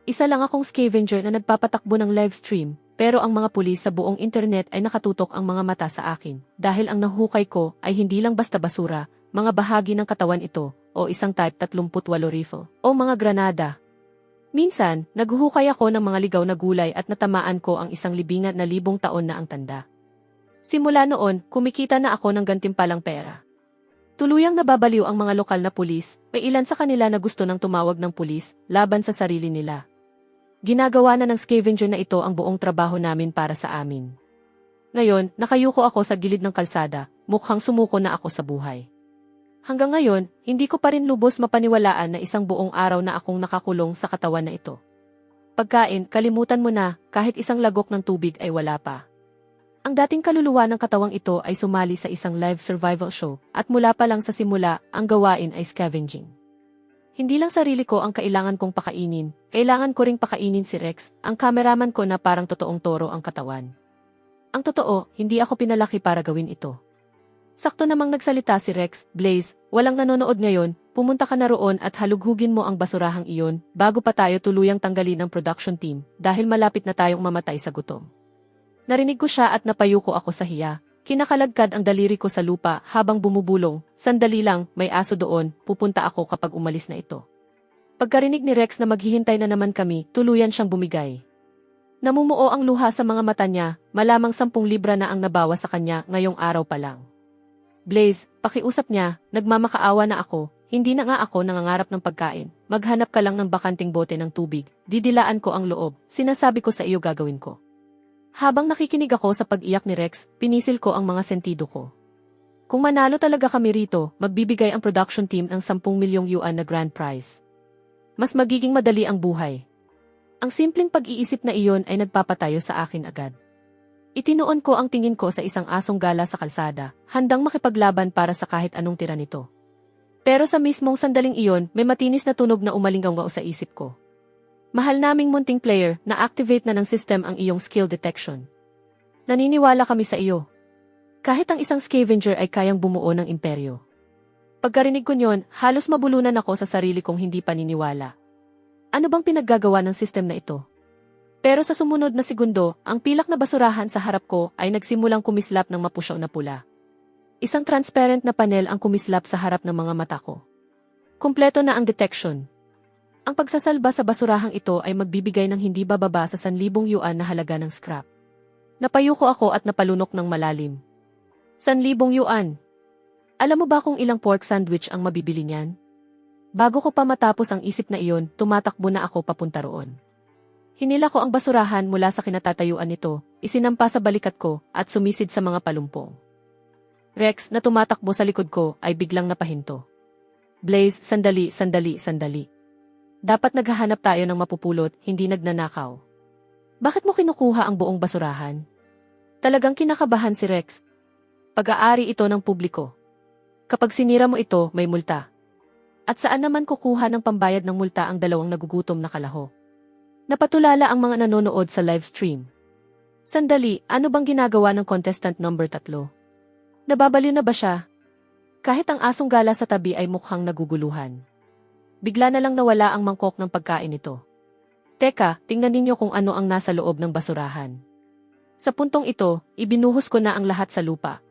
Isa lang akong scavenger na nagpapatakbo ng live stream, pero ang mga pulis sa buong internet ay nakatutok ang mga mata sa akin dahil ang nahukay ko ay hindi lang basta basura, mga bahagi ng katawan ito, o isang Type 38 rifle, o mga granada. Minsan, naghuhukay ako ng mga ligaw na gulay at natamaan ko ang isang libingan na 1,000 taon na ang tanda. Simula noon, kumikita na ako ng gantimpalang pera. Tuluyang nababaliw ang mga lokal na pulis, may ilan sa kanila na gusto nang tumawag ng pulis laban sa sarili nila. Ginagawa na ng scavenger na ito ang buong trabaho namin para sa amin. Ngayon, nakayuko ako sa gilid ng kalsada, mukhang sumuko na ako sa buhay. Hanggang ngayon, hindi ko pa rin lubos mapaniwalaan na isang buong araw na akong nakakulong sa katawan na ito. Pagkain, kalimutan mo na, kahit isang lagok ng tubig ay wala pa. Ang dating kaluluwa ng katawang ito ay sumali sa isang live survival show, at mula pa lang sa simula, ang gawain ay scavenging. Hindi lang sarili ko ang kailangan kong pakainin, kailangan ko ring pakainin si Rex, ang kameraman ko na parang totoong toro ang katawan. Ang totoo, hindi ako pinalaki para gawin ito. Sakto namang nagsalita si Rex, Blaze, walang nanonood ngayon, pumunta ka na roon at halughugin mo ang basurahang iyon, bago pa tayo tuluyang tanggalin ang production team, dahil malapit na tayong mamatay sa gutom. Narinig ko siya at napayuko ako sa hiya. Kinakalagkad ang daliri ko sa lupa habang bumubulong. Sandali lang, may aso doon, pupunta ako kapag umalis na ito. Pagkarinig ni Rex na maghihintay na naman kami, tuluyan siyang bumigay. Namumuo ang luha sa mga mata niya, malamang 10 libra na ang nabawa sa kanya ngayong araw pa lang. Blaze, pakiusap niya, nagmamakaawa na ako, hindi na nga ako nangangarap ng pagkain. Maghanap ka lang ng bakanting bote ng tubig, didilaan ko ang loob, sinasabi ko sa iyo gagawin ko. Habang nakikinig ako sa pag-iyak ni Rex, pinisil ko ang mga sentido ko. Kung manalo talaga kami rito, magbibigay ang production team ng 10 milyong yuan na grand prize. Mas magiging madali ang buhay. Ang simpleng pag-iisip na iyon ay nagpapatayo sa akin agad. Itinuon ko ang tingin ko sa isang asong gala sa kalsada, handang makipaglaban para sa kahit anong tira nito. Pero sa mismong sandaling iyon, may matinis na tunog na umalinggaw sa isip ko. Mahal naming munting player, na-activate na ng system ang iyong skill detection. Naniniwala kami sa iyo. Kahit ang isang scavenger ay kayang bumuo ng imperyo. Pagkarinig ko niyon, halos mabulunan ako sa sarili kong hindi paniniwala. Ano bang pinaggagawa ng system na ito? Pero sa sumunod na segundo, ang pilak na basurahan sa harap ko ay nagsimulang kumislap ng mapusyaw na pula. Isang transparent na panel ang kumislap sa harap ng mga mata ko. Kumpleto na ang detection. Ang pagsasalba sa basurahang ito ay magbibigay ng hindi bababa sa 1,000 yuan na halaga ng scrap. Napayuko ako at napalunok ng malalim. 1,000 yuan. Alam mo ba kung ilang pork sandwich ang mabibili niyan? Bago ko pa matapos ang isip na iyon, tumatakbo na ako papunta roon. Hinila ko ang basurahan mula sa kinatatayuan nito, isinampa sa balikat ko, at sumisid sa mga palumpong. Rex na tumatakbo sa likod ko ay biglang napahinto. Blaze, sandali, sandali, sandali. Dapat naghahanap tayo ng mapupulot, hindi nagnanakaw. Bakit mo kinukuha ang buong basurahan? Talagang kinakabahan si Rex. Pag-aari ito ng publiko. Kapag sinira mo ito, may multa. At saan naman kukuha ng pambayad ng multa ang dalawang nagugutom na kalaho? Napatulala ang mga nanonood sa live stream. Sandali, ano bang ginagawa ng contestant number 3? Nababaliw na ba siya? Kahit ang asong gala sa tabi ay mukhang naguguluhan. Bigla na lang nawala ang mangkok ng pagkain nito. Teka, tingnan ninyo kung ano ang nasa loob ng basurahan. Sa puntong ito, ibinuhos ko na ang lahat sa lupa.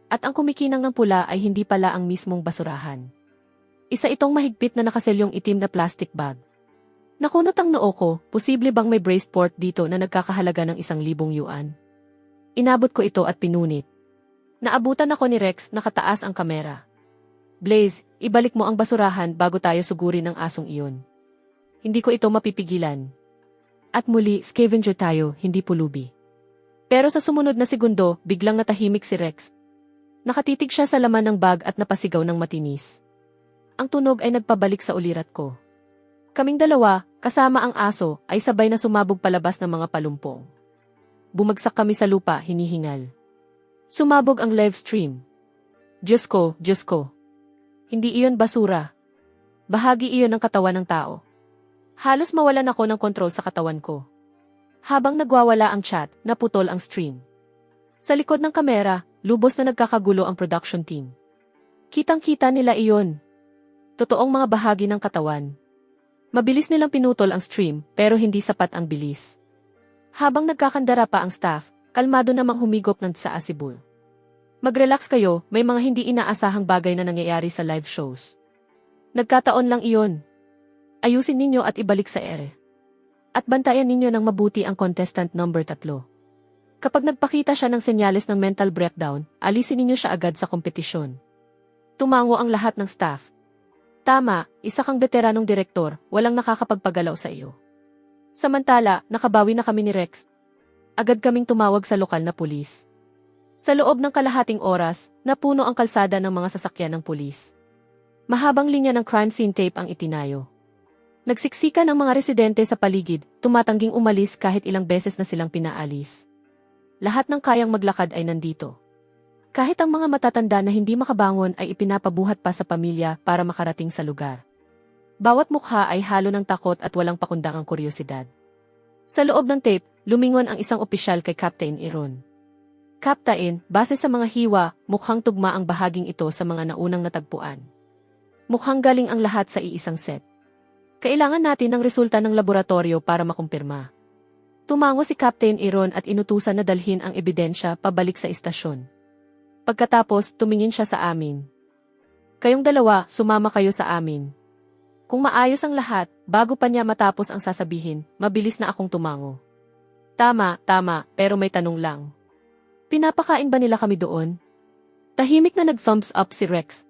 At ang kumikinang ng pula ay hindi pala ang mismong basurahan. Isa itong mahigpit na nakaselyong itim na plastic bag. Nakunot ang noo ko, posible bang may braised pork dito na nagkakahalaga ng 1,000 yuan? Inabot ko ito at pinunit. Naabutan ako ni Rex, nakataas ang kamera. Blaze, ibalik mo ang basurahan bago tayo sugurin ang asong iyon. Hindi ko ito mapipigilan. At muli, scavenger tayo, hindi pulubi. Pero sa sumunod na segundo, biglang natahimik si Rex. Nakatitig siya sa laman ng bag at napasigaw ng matinis. Ang tunog ay nagpabalik sa ulirat ko. Kaming dalawa, kasama ang aso, ay sabay na sumabog palabas ng mga palumpong. Bumagsak kami sa lupa, hinihingal. Sumabog ang live stream. Diyos ko, Diyos ko. Hindi iyon basura. Bahagi iyon ng katawan ng tao. Halos mawalan ako ng kontrol sa katawan ko. Habang nagwawala ang chat, naputol ang stream. Sa likod ng kamera, lubos na nagkakagulo ang production team. Kitang-kita nila iyon. Totoong mga bahagi ng katawan. Mabilis nilang pinutol ang stream, pero hindi sapat ang bilis. Habang nagkakandara pa ang staff, kalmado namang humigop ng sa asibul. Mag-relax kayo, may mga hindi inaasahang bagay na nangyayari sa live shows. Nagkataon lang iyon. Ayusin ninyo at ibalik sa ere. At bantayan ninyo ng mabuti ang contestant number 3. Kapag nagpakita siya ng senyales ng mental breakdown, alisin ninyo siya agad sa kompetisyon. Tumango ang lahat ng staff. Tama, isa kang veteranong direktor, walang nakakapagpagalaw sa iyo. Samantala, nakabawi na kami ni Rex. Agad kaming tumawag sa lokal na pulis. Sa loob ng kalahating oras, napuno ang kalsada ng mga sasakyan ng pulis. Mahabang linya ng crime scene tape ang itinayo. Nagsiksika ng mga residente sa paligid, tumatangging umalis kahit ilang beses na silang pinaalis. Lahat ng kayang maglakad ay nandito. Kahit ang mga matatanda na hindi makabangon ay ipinapabuhat pa sa pamilya para makarating sa lugar. Bawat mukha ay halo ng takot at walang pakundangang kuryosidad. Sa loob ng tape, lumingon ang isang opisyal kay Captain Iron. Captain, base sa mga hiwa, mukhang tugma ang bahaging ito sa mga naunang natagpuan. Mukhang galing ang lahat sa iisang set. Kailangan natin ng resulta ng laboratorio para makumpirma. Tumango si Captain Iron at inutusan na dalhin ang ebidensya pabalik sa istasyon. Pagkatapos, tumingin siya sa amin. Kayong dalawa, sumama kayo sa amin. Kung maayos ang lahat, bago pa niya matapos ang sasabihin, mabilis na akong tumango. Tama, pero may tanong lang. Pinapakain ba nila kami doon? Tahimik na nag-thumbs up si Rex.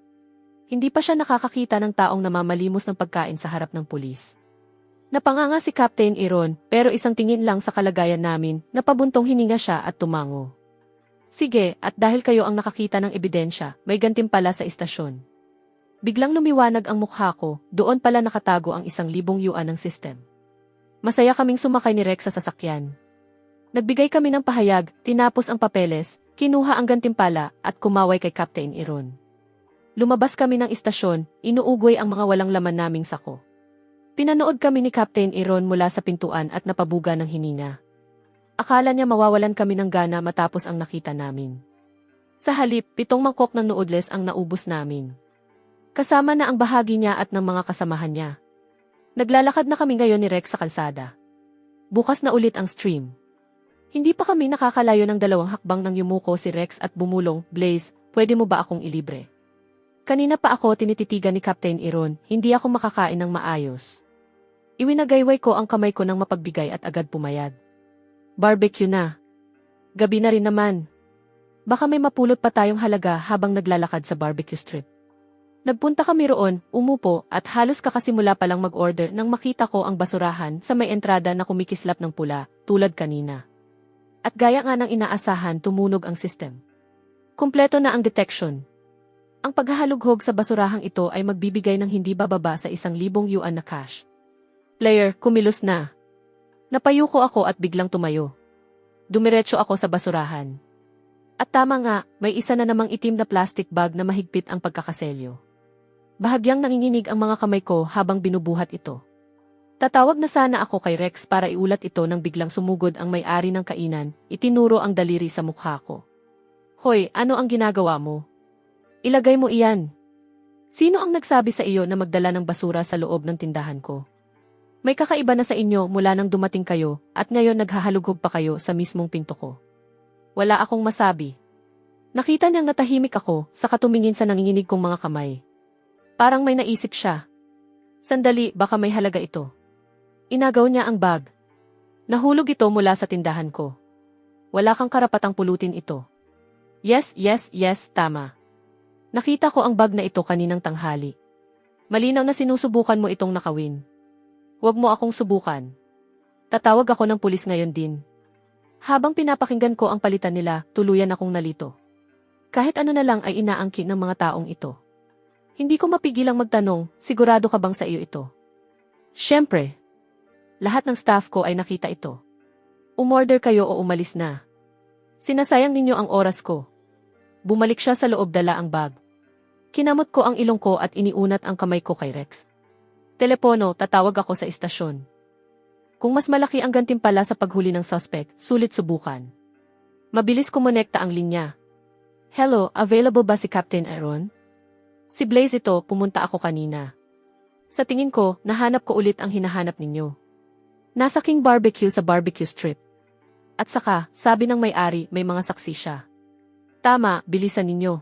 Hindi pa siya nakakakita ng taong namamalimos ng pagkain sa harap ng pulis. Napanganga si Captain Iron, pero isang tingin lang sa kalagayan namin, napabuntong hininga siya at tumango. Sige, at dahil kayo ang nakakita ng ebidensya, may gantimpala sa istasyon. Biglang lumiwanag ang mukha ko, doon pala nakatago ang 1,000 yuan ng system. Masaya kaming sumakay ni Rex sa sasakyan. Nagbigay kami ng pahayag, tinapos ang papeles, kinuha ang gantimpala, at kumaway kay Captain Iron. Lumabas kami ng istasyon, inuugoy ang mga walang laman naming sako. Pinanood kami ni Captain Iron mula sa pintuan at napabuga ng hininga. Akala niya mawawalan kami ng gana matapos ang nakita namin. Sa halip, 7 mangkok ng noodles ang naubos namin. Kasama na ang bahagi niya at ng mga kasamahan niya. Naglalakad na kami ngayon ni Rex sa kalsada. Bukas na ulit ang stream. Hindi pa kami nakakalayo ng 2 hakbang nang yumuko si Rex at bumulong, Blaze, pwede mo ba akong ilibre? Kanina pa ako tinititigan ni Captain Iron, hindi ako makakain ng maayos. Iwinagayway ko ang kamay ko ng mapagbigay at agad pumayag. Barbecue na. Gabi na rin naman. Baka may mapulot pa tayong halaga habang naglalakad sa barbecue strip. Nagpunta kami roon, umupo at halos kakasimula palang mag-order nang makita ko ang basurahan sa may entrada na kumikislap ng pula, tulad kanina. At gaya nga ng inaasahan, tumunog ang system. Kumpleto na ang detection. Ang paghahalughog sa basurahang ito ay magbibigay ng hindi bababa sa 1,000 yuan na cash. Player, kumilos na. Napayuko ako at biglang tumayo. Dumiretso ako sa basurahan. At tama nga, may isa na namang itim na plastic bag na mahigpit ang pagkakaselyo. Bahagyang nanginginig ang mga kamay ko habang binubuhat ito. Tatawag na sana ako kay Rex para iulat ito nang biglang sumugod ang may-ari ng kainan, itinuro ang daliri sa mukha ko. Hoy, ano ang ginagawa mo? Ilagay mo iyan. Sino ang nagsabi sa iyo na magdala ng basura sa loob ng tindahan ko? May kakaiba na sa inyo mula nang dumating kayo at ngayon naghahalughog pa kayo sa mismong pinto ko. Wala akong masabi. Nakita niyang natahimik ako sa katumingin sa nanginginig kong mga kamay. Parang may naisip siya. Sandali, baka may halaga ito. Inagaw niya ang bag. Nahulog ito mula sa tindahan ko. Wala kang karapatang pulutin ito. Yes, tama. Nakita ko ang bag na ito kaninang tanghali. Malinaw na sinusubukan mo itong nakawin. Huwag mo akong subukan. Tatawag ako ng pulis ngayon din. Habang pinapakinggan ko ang palitan nila, tuluyan akong nalito. Kahit ano na lang ay inaangkin ng mga taong ito. Hindi ko mapigilang magtanong, sigurado ka bang sa iyo ito? Siyempre. Lahat ng staff ko ay nakita ito. Umorder kayo o umalis na. Sinasayang ninyo ang oras ko. Bumalik siya sa loob, dala ang bag. Kinamot ko ang ilong ko at iniunat ang kamay ko kay Rex. Telepono, tatawag ako sa istasyon. Kung mas malaki ang gantimpala sa paghuli ng suspect, sulit subukan. Mabilis kumonekta ang linya. Hello, available ba si Captain Iron? Si Blaze ito, pumunta ako kanina. Sa tingin ko, nahanap ko ulit ang hinahanap ninyo. Nasa King Barbecue sa barbecue strip. At saka, sabi ng may-ari, may mga saksi siya. Tama, bilisan ninyo.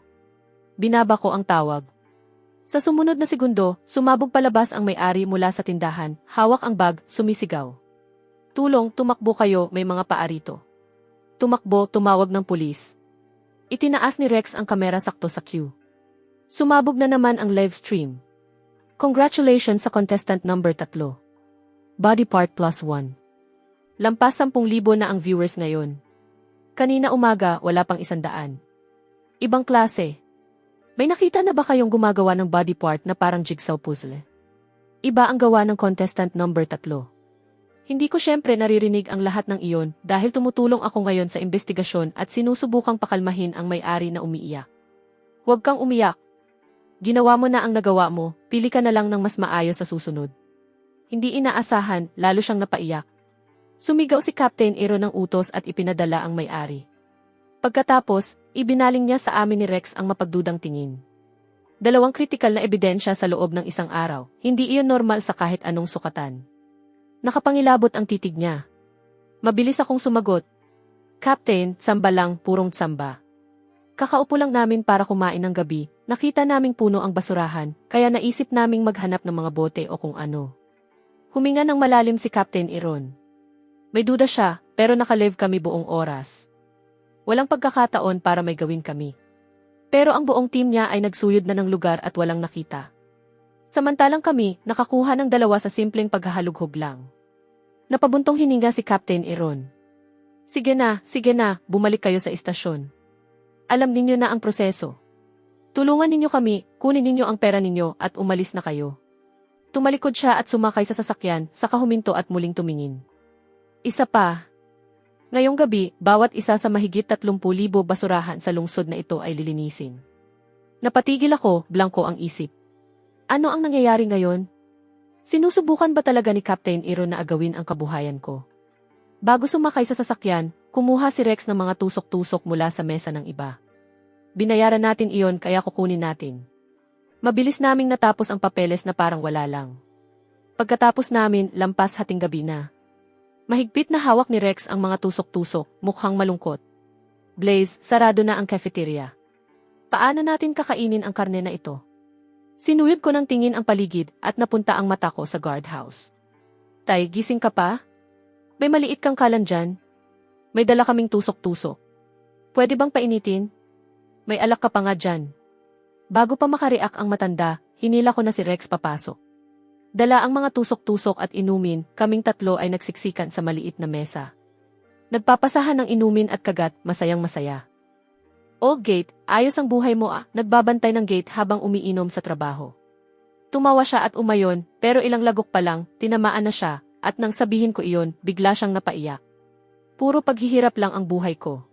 Binaba ko ang tawag. Sa sumunod na segundo, sumabog palabas ang may-ari mula sa tindahan, hawak ang bag, sumisigaw. Tulong, tumakbo kayo, may mga paa rito. Tumakbo, tumawag ng pulis. Itinaas ni Rex ang kamera sakto sa cue. Sumabog na naman ang live stream. Congratulations sa contestant number 3. Body part +1. Lampas 10,000 na ang viewers ngayon. Kanina umaga, wala pang 100. Ibang klase. May nakita na ba kayong gumagawa ng body part na parang jigsaw puzzle? Iba ang gawa ng contestant number 3. Hindi ko syempre naririnig ang lahat ng iyon dahil tumutulong ako ngayon sa investigasyon at sinusubukang pakalmahin ang may-ari na umiiyak. Huwag kang umiyak. Ginawa mo na ang nagawa mo, pili ka na lang ng mas maayos sa susunod. Hindi inaasahan, lalo siyang napaiyak. Sumigaw si Captain Ero ng utos at ipinadala ang may-ari. Pagkatapos, ibinaling niya sa amin ni Rex ang mapagdudang tingin. 2 kritikal na ebidensya sa loob ng 1 araw, hindi iyon normal sa kahit anong sukatan. Nakapangilabot ang titig niya. Mabilis akong sumagot. Captain, tsamba lang, purong tsamba. Kakaupo lang namin para kumain ng gabi, nakita naming puno ang basurahan, kaya naisip naming maghanap ng mga bote o kung ano. Huminga ng malalim si Captain Iron. May duda siya, pero nakalive kami buong oras. Walang pagkakataon para may gawin kami. Pero ang buong team niya ay nagsuyod na ng lugar at walang nakita. Samantalang kami, nakakuha ng 2 sa simpleng paghahalughog lang. Napabuntong hininga si Captain Iron. Sige na, bumalik kayo sa istasyon. Alam ninyo na ang proseso. Tulungan ninyo kami, kunin ninyo ang pera ninyo at umalis na kayo. Tumalikod siya at sumakay sa sasakyan, saka huminto at muling tumingin. Isa pa. Ngayong gabi, bawat isa sa mahigit 30,000 basurahan sa lungsod na ito ay lilinisin. Napatigil ako, blanko ang isip. Ano ang nangyayari ngayon? Sinusubukan ba talaga ni Captain Ero na agawin ang kabuhayan ko? Bago sumakay sa sasakyan, kumuha si Rex ng mga tusok-tusok mula sa mesa ng iba. Binayaran natin iyon kaya kukunin natin. Mabilis naming natapos ang papeles na parang wala lang. Pagkatapos namin, lampas hating gabi na. Mahigpit na hawak ni Rex ang mga tusok-tusok, mukhang malungkot. Blaze, sarado na ang cafeteria. Paano natin kakainin ang karne na ito? Sinuyod ko ng tingin ang paligid at napunta ang mata ko sa guardhouse. Tay, gising ka pa? May maliit kang kalan dyan? May dala kaming tusok-tusok. Pwede bang painitin? May alak ka pa nga dyan. Bago pa makareact ang matanda, hinila ko na si Rex papasok. Dala ang mga tusok-tusok at inumin, kaming 3 ay nagsiksikan sa maliit na mesa. Nagpapasahan ng inumin at kagat, masayang-masaya. Old Gate, ayos ang buhay mo nagbabantay ng gate habang umiinom sa trabaho. Tumawa siya at umayon, pero ilang lagok pa lang, tinamaan na siya, at nang sabihin ko iyon, bigla siyang napaiyak. Puro paghihirap lang ang buhay ko.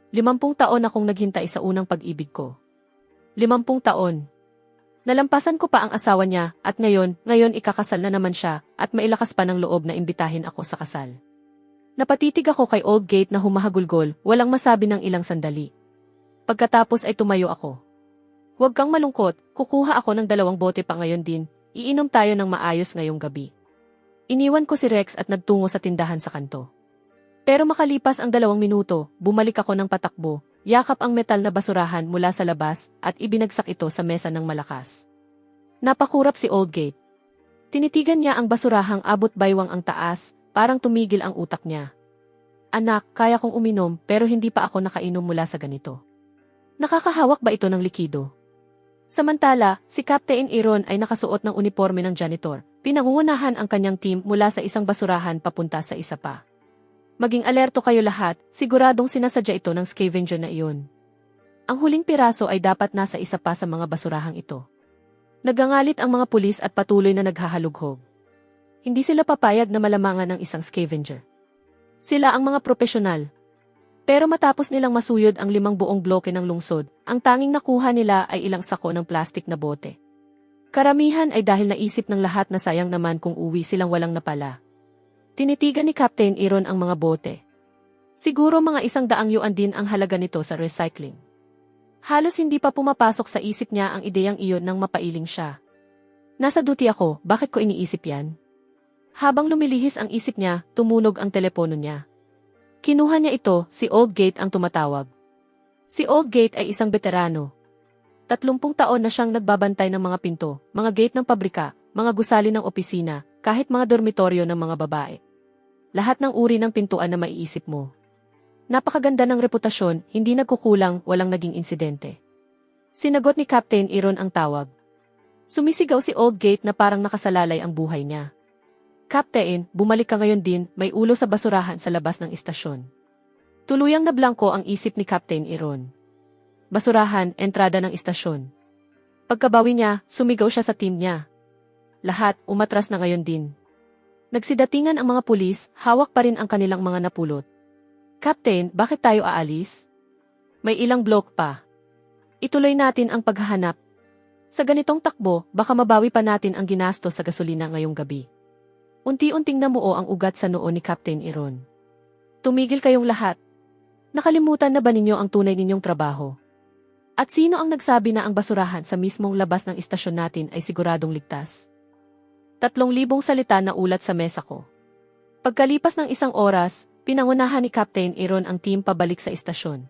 50 taon akong naghintay sa unang pag-ibig ko. 50 taon. Nalampasan ko pa ang asawa niya, at ngayon ikakasal na naman siya, at mailakas pa ng loob na imbitahin ako sa kasal. Napatitig ako kay Old Gate na humahagulgol, walang masabi ng ilang sandali. Pagkatapos ay tumayo ako. Huwag kang malungkot, kukuha ako ng 2 bote pa ngayon din, iinom tayo ng maayos ngayong gabi. Iniwan ko si Rex at nagtungo sa tindahan sa kanto. Pero makalipas ang 2 minuto, bumalik ako ng patakbo, yakap ang metal na basurahan mula sa labas at ibinagsak ito sa mesa ng malakas. Napakurap si Old Gate. Tinitigan niya ang basurahang abot baywang ang taas, parang tumigil ang utak niya. Anak, kaya kong uminom pero hindi pa ako nakainom mula sa ganito. Nakakahawak ba ito ng likido? Samantala, si Captain Iron ay nakasuot ng uniforme ng janitor. Pinangungunahan ang kanyang team mula sa isang basurahan papunta sa isa pa. Maging alerto kayo lahat, siguradong sinasadya ito ng scavenger na iyon. Ang huling piraso ay dapat nasa isa pa sa mga basurahang ito. Nagangalit ang mga pulis at patuloy na naghahalughog. Hindi sila papayag na malamangan ng isang scavenger. Sila ang mga propesyonal. Pero matapos nilang masuyod ang 5 buong bloke ng lungsod, ang tanging nakuha nila ay ilang sako ng plastik na bote. Karamihan ay dahil naisip ng lahat na sayang naman kung uwi silang walang napala. Tinitigan ni Captain Iron ang mga bote. Siguro mga 100 yuan din ang halaga nito sa recycling. Halos hindi pa pumapasok sa isip niya ang ideyang iyon nang mapailing siya. Nasa duty ako, bakit ko iniisip yan? Habang lumilihis ang isip niya, tumunog ang telepono niya. Kinuha niya ito, si Oldgate ang tumatawag. Si Oldgate ay isang veterano. 30 taon na siyang nagbabantay ng mga pinto, mga gate ng pabrika, mga gusali ng opisina, kahit mga dormitoryo ng mga babae. Lahat ng uri ng pintuan na maiisip mo. Napakaganda ng reputasyon, hindi nagkukulang, walang naging insidente. Sinagot ni Captain Iron ang tawag. Sumisigaw si Oldgate na parang nakasalalay ang buhay niya. Captain, bumalik ka ngayon din, may ulo sa basurahan sa labas ng istasyon. Tuluyang nablangko ang isip ni Captain Iron. Basurahan, entrada ng istasyon. Pagkabawi niya, sumigaw siya sa team niya. Lahat, umatras na ngayon din. Nagsidatingan ang mga pulis, hawak pa rin ang kanilang mga napulot. Captain, bakit tayo aalis? May ilang block pa. Ituloy natin ang paghahanap. Sa ganitong takbo, baka mabawi pa natin ang ginastos sa gasolina ngayong gabi. Unti-unting namuo ang ugat sa noo ni Captain Iron. Tumigil kayong lahat. Nakalimutan na ba ninyo ang tunay ninyong trabaho? At sino ang nagsabi na ang basurahan sa mismong labas ng istasyon natin ay siguradong ligtas? 3,000 salita na ulat sa mesa ko. Pagkalipas ng 1 oras, pinangunahan ni Captain Iron ang team pabalik sa istasyon.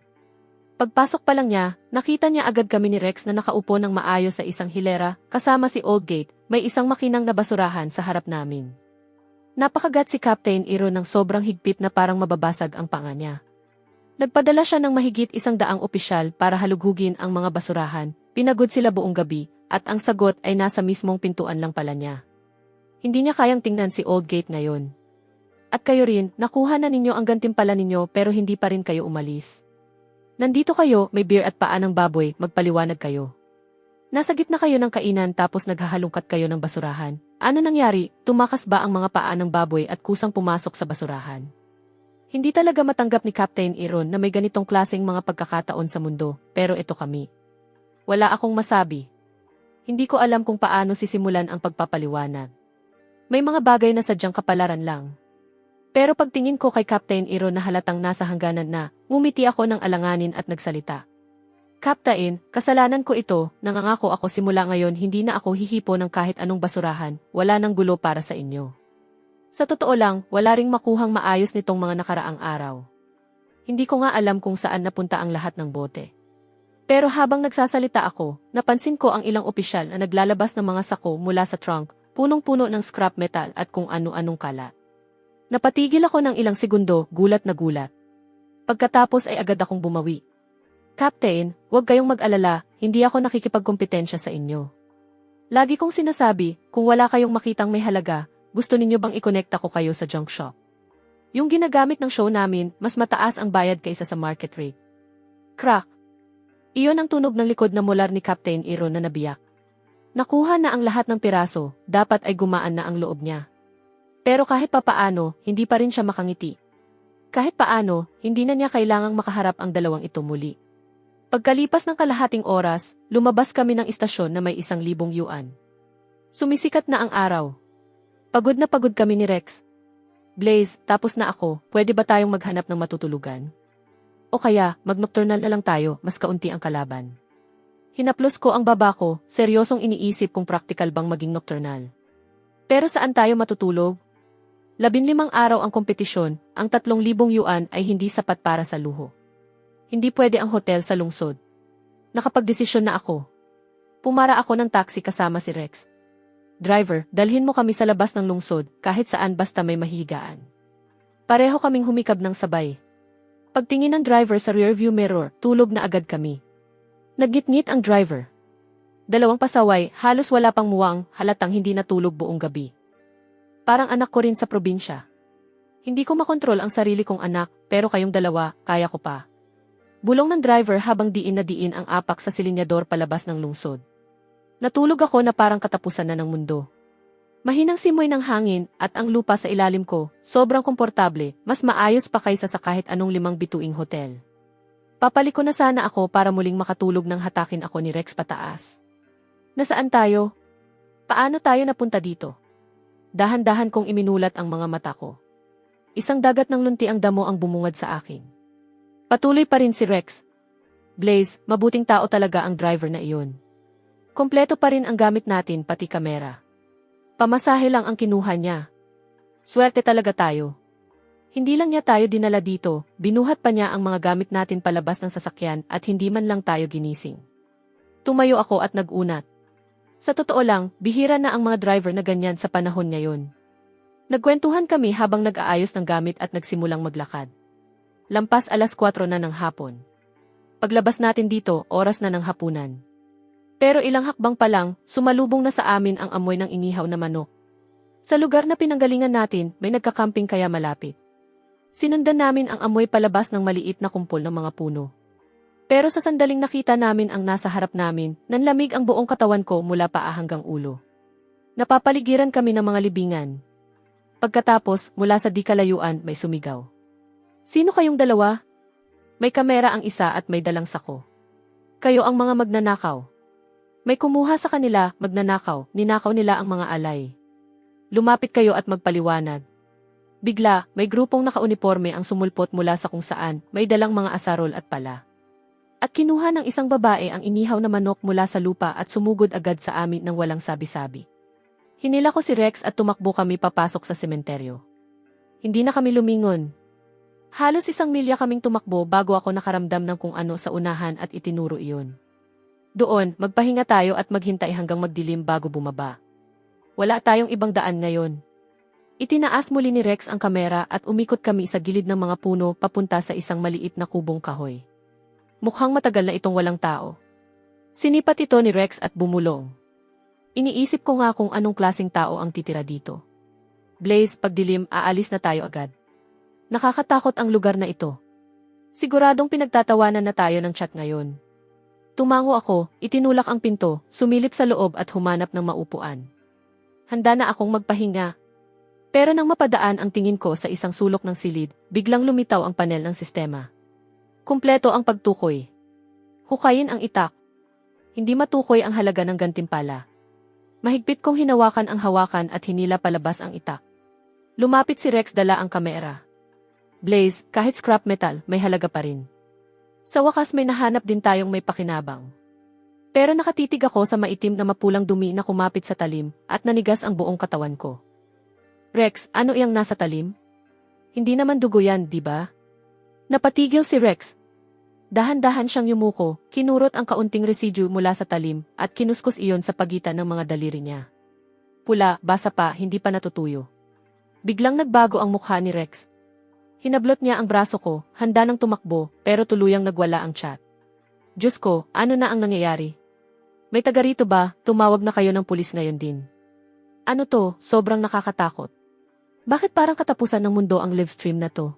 Pagpasok pa lang niya, nakita niya agad kami ni Rex na nakaupo ng maayos sa isang hilera, kasama si Oldgate, may isang makinang na basurahan sa harap namin. Napakagat si Captain Iron ng sobrang higpit na parang mababasag ang panga niya. Nagpadala siya ng mahigit 100 opisyal para halugugin ang mga basurahan, pinagod sila buong gabi, at ang sagot ay nasa mismong pintuan lang pala niya. Hindi niya kayang tingnan si Oldgate ngayon. At kayo rin, nakuha na ninyo ang gantimpala ninyo pero hindi pa rin kayo umalis. Nandito kayo, may beer at paa ng baboy, magpaliwanag kayo. Nasa gitna kayo ng kainan tapos naghahalungkat kayo ng basurahan. Ano nangyari? Tumakas ba ang mga paa ng baboy at kusang pumasok sa basurahan? Hindi talaga matanggap ni Captain Iron na may ganitong klaseng mga pagkakataon sa mundo, pero ito kami. Wala akong masabi. Hindi ko alam kung paano sisimulan ang pagpapaliwanag. May mga bagay na sadyang kapalaran lang. Pero pagtingin ko kay Captain Iron na halatang nasa hangganan na, ngumiti ako ng alanganin at nagsalita. Captain, kasalanan ko ito, nangangako ako simula ngayon hindi na ako hihipo ng kahit anong basurahan, wala nang gulo para sa inyo. Sa totoo lang, wala ring makuhang maayos nitong mga nakaraang araw. Hindi ko nga alam kung saan napunta ang lahat ng bote. Pero habang nagsasalita ako, napansin ko ang ilang opisyal na naglalabas ng mga sako mula sa trunk, punong-puno ng scrap metal at kung ano-anong kalat. Napatigil ako ng ilang segundo, gulat na gulat. Pagkatapos ay agad akong bumawi. Captain, huwag kayong mag-alala, hindi ako nakikipagkompetensya sa inyo. Lagi kong sinasabi, kung wala kayong makitang may halaga, gusto ninyo bang i-connecta ko kayo sa junk shop? Yung ginagamit ng show namin, mas mataas ang bayad kaysa sa market rate. Crack! Iyon ang tunog ng likod na molar ni Captain Iron na nabiyak. Nakuha na ang lahat ng piraso, dapat ay gumaan na ang loob niya. Pero kahit papaano, hindi pa rin siya makangiti. Kahit paano, hindi na niya kailangang makaharap ang dalawang ito muli. Pagkalipas ng kalahating oras, lumabas kami ng istasyon na may 1,000 yuan. Sumisikat na ang araw. Pagod na pagod kami ni Rex. Blaze, tapos na ako, pwede ba tayong maghanap ng matutulugan? O kaya, mag-nocturnal na lang tayo, mas kaunti ang kalaban. Hinaplos ko ang baba ko, seryosong iniisip kung praktikal bang maging nocturnal. Pero saan tayo matutulog? 15 araw ang kompetisyon, ang 3,000 yuan ay hindi sapat para sa luho. Hindi pwede ang hotel sa lungsod. Nakapagdesisyon na ako. Pumara ako ng taxi kasama si Rex. Driver, dalhin mo kami sa labas ng lungsod, kahit saan basta may mahigaan. Pareho kaming humikab ng sabay. Pagtingin ng driver sa rearview mirror, tulog na agad kami. Naggitngit ang driver. 2 pasaway, halos wala pang muwang, halatang hindi natulog buong gabi. Parang anak ko rin sa probinsya. Hindi ko makontrol ang sarili kong anak, pero kayong dalawa, kaya ko pa. Bulong ng driver habang diin na diin ang apak sa silinyador palabas ng lungsod. Natulog ako na parang katapusan na ng mundo. Mahinang simoy ng hangin at ang lupa sa ilalim ko, sobrang komportable, mas maayos pa kaysa sa kahit anong 5 bituing hotel. Papaliko na sana ako para muling makatulog nang hatakin ako ni Rex pataas. Nasaan tayo? Paano tayo napunta dito? Dahan-dahan kong iminulat ang mga mata ko. Isang dagat ng lunti ang damo ang bumungad sa akin. Patuloy pa rin si Rex. Blaze, mabuting tao talaga ang driver na iyon. Kompleto pa rin ang gamit natin pati kamera. Pamasahe lang ang kinuha niya. Swerte talaga tayo. Hindi lang niya tayo dinala dito, binuhat pa niya ang mga gamit natin palabas ng sasakyan at hindi man lang tayo ginising. Tumayo ako at nag-unat. Sa totoo lang, bihira na ang mga driver na ganyan sa panahon ngayon. Nagkwentuhan kami habang nag-aayos ng gamit at nagsimulang maglakad. Lampas 4:00 na ng hapon. Paglabas natin dito, oras na ng hapunan. Pero ilang hakbang pa lang, sumalubong na sa amin ang amoy ng inihaw na manok. Sa lugar na pinanggalingan natin, may nagkakamping kaya malapit. Sinundan namin ang amoy palabas ng maliit na kumpol ng mga puno. Pero sa sandaling nakita namin ang nasa harap namin, nanlamig ang buong katawan ko mula paa hanggang ulo. Napapaligiran kami ng mga libingan. Pagkatapos, mula sa di kalayuan, may sumigaw. Sino kayong dalawa? May kamera ang isa at may dalang sako. Kayo ang mga magnanakaw. May kumuha sa kanila, magnanakaw, ninakaw nila ang mga alay. Lumapit kayo at magpaliwanag. Bigla, may grupong nakauniporme ang sumulpot mula sa kung saan, may dalang mga asarol at pala. At kinuha ng isang babae ang inihaw na manok mula sa lupa at sumugod agad sa amin ng walang sabi-sabi. Hinila ko si Rex at tumakbo kami papasok sa sementeryo. Hindi na kami lumingon. Halos 1 milya kaming tumakbo bago ako nakaramdam ng kung ano sa unahan at itinuro iyon. Doon, magpahinga tayo at maghintay hanggang magdilim bago bumaba. Wala tayong ibang daan ngayon. Itinaas muli ni Rex ang kamera at umikot kami sa gilid ng mga puno papunta sa isang maliit na kubong kahoy. Mukhang matagal na itong walang tao. Sinipat ito ni Rex at bumulong. Iniisip ko nga kung anong klaseng tao ang titira dito. Blaze, pagdilim, aalis na tayo agad. Nakakatakot ang lugar na ito. Siguradong pinagtatawanan na tayo ng chat ngayon. Tumango ako, itinulak ang pinto, sumilip sa loob at humanap ng maupuan. Handa na akong magpahinga. Pero nang mapadaan ang tingin ko sa isang sulok ng silid, biglang lumitaw ang panel ng sistema. Kumpleto ang pagtukoy. Hukayin ang itak. Hindi matukoy ang halaga ng gantimpala. Mahigpit kong hinawakan ang hawakan at hinila palabas ang itak. Lumapit si Rex, dala ang kamera. Blaze, kahit scrap metal, may halaga pa rin. Sa wakas may nahanap din tayong may pakinabang. Pero nakatitig ako sa maitim na mapulang dumi na kumapit sa talim at nanigas ang buong katawan ko. Rex, ano iyang nasa talim? Hindi naman dugo yan, di ba? Napatigil si Rex. Dahan-dahan siyang yumuko, kinurot ang kaunting residue mula sa talim at kinuskos iyon sa pagitan ng mga daliri niya. Pula, basa pa, hindi pa natutuyo. Biglang nagbago ang mukha ni Rex. Hinablot niya ang braso ko, handa nang tumakbo, pero tuluyang nagwala ang chat. Diyos ko, ano na ang nangyayari? May taga rito ba? Tumawag na kayo ng pulis ngayon din. Ano to, sobrang nakakatakot. Bakit parang katapusan ng mundo ang live stream na to?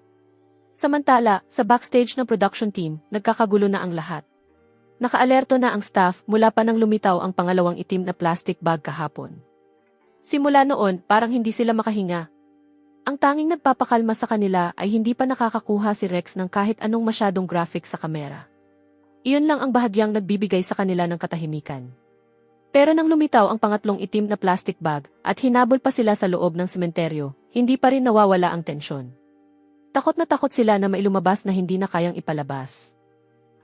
Samantala, sa backstage ng production team, nagkakagulo na ang lahat. Nakaalerto na ang staff mula pa nang lumitaw ang pangalawang itim na plastic bag kahapon. Simula noon, parang hindi sila makahinga. Ang tanging nagpapakalma sa kanila ay hindi pa nakakakuha si Rex ng kahit anong masyadong graphics sa kamera. Iyon lang ang bahagyang nagbibigay sa kanila ng katahimikan. Pero nang lumitaw ang pangatlong itim na plastic bag at hinabol pa sila sa loob ng sementeryo, hindi pa rin nawawala ang tensyon. Takot na takot sila na may lumabas na hindi na kayang ipalabas.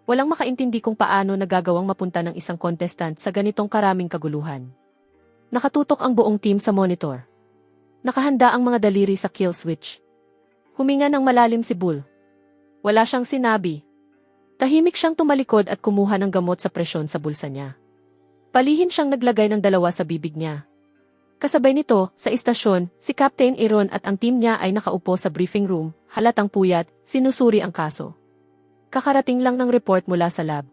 Walang makaintindi kung paano nagagawang mapunta ng isang contestant sa ganitong karaming kaguluhan. Nakatutok ang buong team sa monitor. Nakahanda ang mga daliri sa kill switch. Huminga ng malalim si Bull. Wala siyang sinabi. Tahimik siyang tumalikod at kumuha ng gamot sa presyon sa bulsa niya. Palihim siyang naglagay ng 2 sa bibig niya. Kasabay nito, sa istasyon, si Captain Aaron at ang team niya ay nakaupo sa briefing room, halatang puyat, sinusuri ang kaso. Kakarating lang ng report mula sa lab.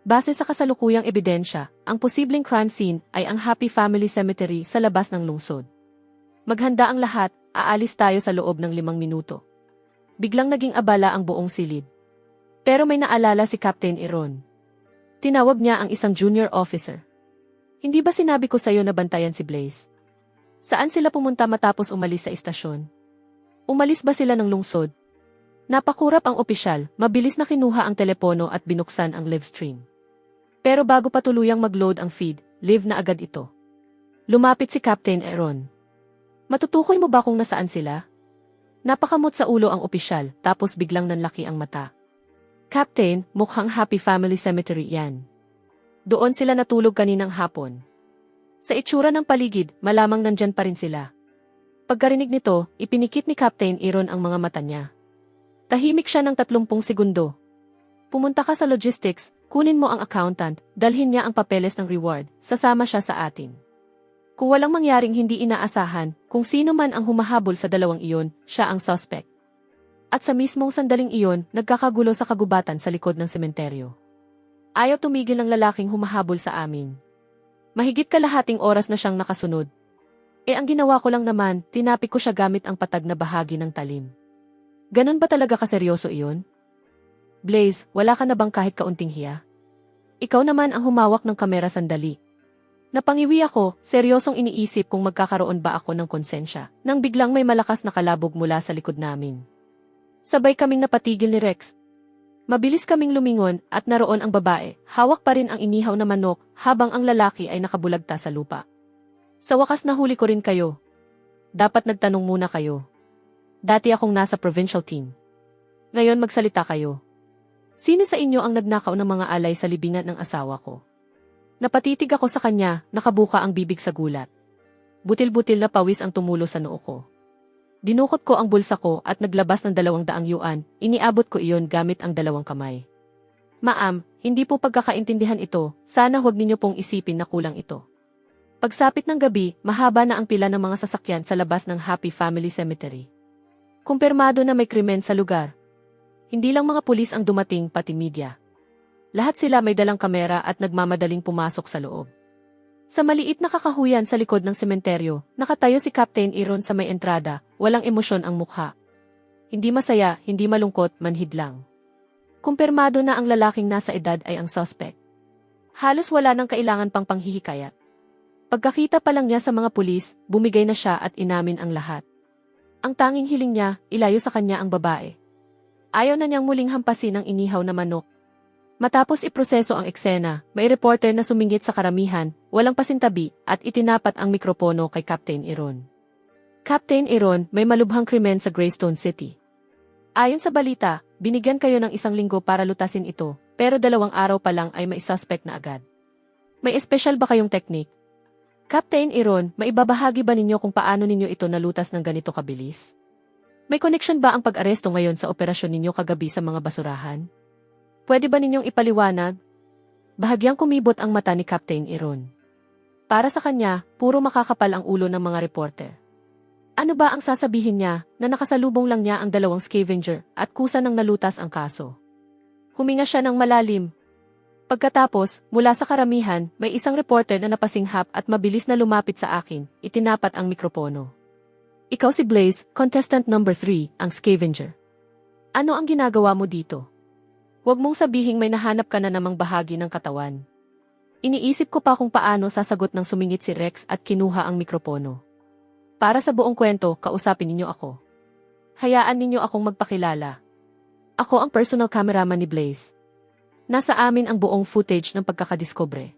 Base sa kasalukuyang ebidensya, ang posibleng crime scene ay ang Happy Family Cemetery sa labas ng lungsod. Maghanda ang lahat, aalis tayo sa loob ng 5 minuto. Biglang naging abala ang buong silid. Pero may naalala si Captain Aaron. Tinawag niya ang isang junior officer. Hindi ba sinabi ko sa'yo na bantayan si Blaze? Saan sila pumunta matapos umalis sa istasyon? Umalis ba sila ng lungsod? Napakurap ang opisyal, mabilis na kinuha ang telepono at binuksan ang live stream. Pero bago pa tuluyang mag-load ang feed, live na agad ito. Lumapit si Captain Aaron. Matutukoy mo ba kung nasaan sila? Napakamot sa ulo ang opisyal, tapos biglang nanlaki ang mata. Captain, mukhang Happy Family Cemetery yan. Doon sila natulog kaninang hapon. Sa itsura ng paligid, malamang nandyan pa rin sila. Pagkarinig nito, ipinikit ni Captain Aaron ang mga mata niya. Tahimik siya ng 30 segundo. Pumunta ka sa logistics, kunin mo ang accountant, dalhin niya ang papeles ng reward, sasama siya sa atin. Kung walang mangyaring hindi inaasahan, kung sino man ang humahabol sa dalawang iyon, siya ang suspect. At sa mismong sandaling iyon, nagkakagulo sa kagubatan sa likod ng sementeryo. Ayaw tumigil ng lalaking humahabol sa amin. Mahigit kalahating oras na siyang nakasunod. Ang ginawa ko lang naman, tinapik ko siya gamit ang patag na bahagi ng talim. Ganon ba talaga kaseryoso iyon? Blaze, wala ka na bang kahit kaunting hiya? Ikaw naman ang humawak ng kamera sandali. Napangiwi ako, seryosong iniisip kung magkakaroon ba ako ng konsensya, nang biglang may malakas na kalabog mula sa likod namin. Sabay kaming napatigil ni Rex. Mabilis kaming lumingon at naroon ang babae, hawak pa rin ang inihaw na manok habang ang lalaki ay nakabulagta sa lupa. Sa wakas nahuli ko rin kayo. Dapat nagtanong muna kayo. Dati akong nasa provincial team. Ngayon magsalita kayo. Sino sa inyo ang nagnakaw ng mga alay sa libingan ng asawa ko? Napatitig ako sa kanya, nakabuka ang bibig sa gulat. Butil-butil na pawis ang tumulo sa noo ko. Dinukot ko ang bulsa ko at naglabas ng 200 yuan, iniabot ko iyon gamit ang 2 kamay. Ma'am, hindi po pagkakaintindihan ito, sana huwag ninyo pong isipin na kulang ito. Pagsapit ng gabi, mahaba na ang pila ng mga sasakyan sa labas ng Happy Family Cemetery. Kumpirmado na may krimen sa lugar. Hindi lang mga pulis ang dumating pati media. Lahat sila may dalang kamera at nagmamadaling pumasok sa loob. Sa maliit na kakahuyan sa likod ng sementeryo, nakatayo si Captain Aaron sa may entrada, walang emosyon ang mukha. Hindi masaya, hindi malungkot, manhid lang. Kumpirmado na ang lalaking nasa edad ay ang suspect. Halos wala nang kailangan pang panghihikayat. Pagkakita pa lang niya sa mga pulis, bumigay na siya at inamin ang lahat. Ang tanging hiling niya, ilayo sa kanya ang babae. Ayaw na niyang muling hampasin ang inihaw na manok. Matapos iproseso ang eksena, may reporter na sumingit sa karamihan, walang pasintabi, at itinapat ang mikropono kay Captain Aaron. Captain Aaron, may malubhang krimen sa Greystone City. Ayon sa balita, binigyan kayo ng 1 linggo para lutasin ito, pero 2 araw pa lang ay may suspect na agad. May espesyal ba kayong teknik? Captain Aaron, maibabahagi ba ninyo kung paano ninyo ito nalutas ng ganito kabilis? May connection ba ang pag-aresto ngayon sa operasyon ninyo kagabi sa mga basurahan? Pwede ba ninyong ipaliwanag? Bahagyang kumibot ang mata ni Captain Aaron. Para sa kanya, puro makakapal ang ulo ng mga reporter. Ano ba ang sasabihin niya na nakasalubong lang niya ang 2 scavenger at kusa nang nalutas ang kaso? Huminga siya ng malalim. Pagkatapos, mula sa karamihan, may isang reporter na napasinghap at mabilis na lumapit sa akin, itinapat ang mikropono. Ikaw si Blaze, contestant number 3, ang scavenger. Ano ang ginagawa mo dito? Huwag mong sabihing may nahanap ka na namang bahagi ng katawan. Iniisip ko pa kung paano sasagot ng sumingit si Rex at kinuha ang mikropono. Para sa buong kwento, kausapin ninyo ako. Hayaan ninyo akong magpakilala. Ako ang personal cameraman ni Blaze. Nasa amin ang buong footage ng pagkakadiskubre.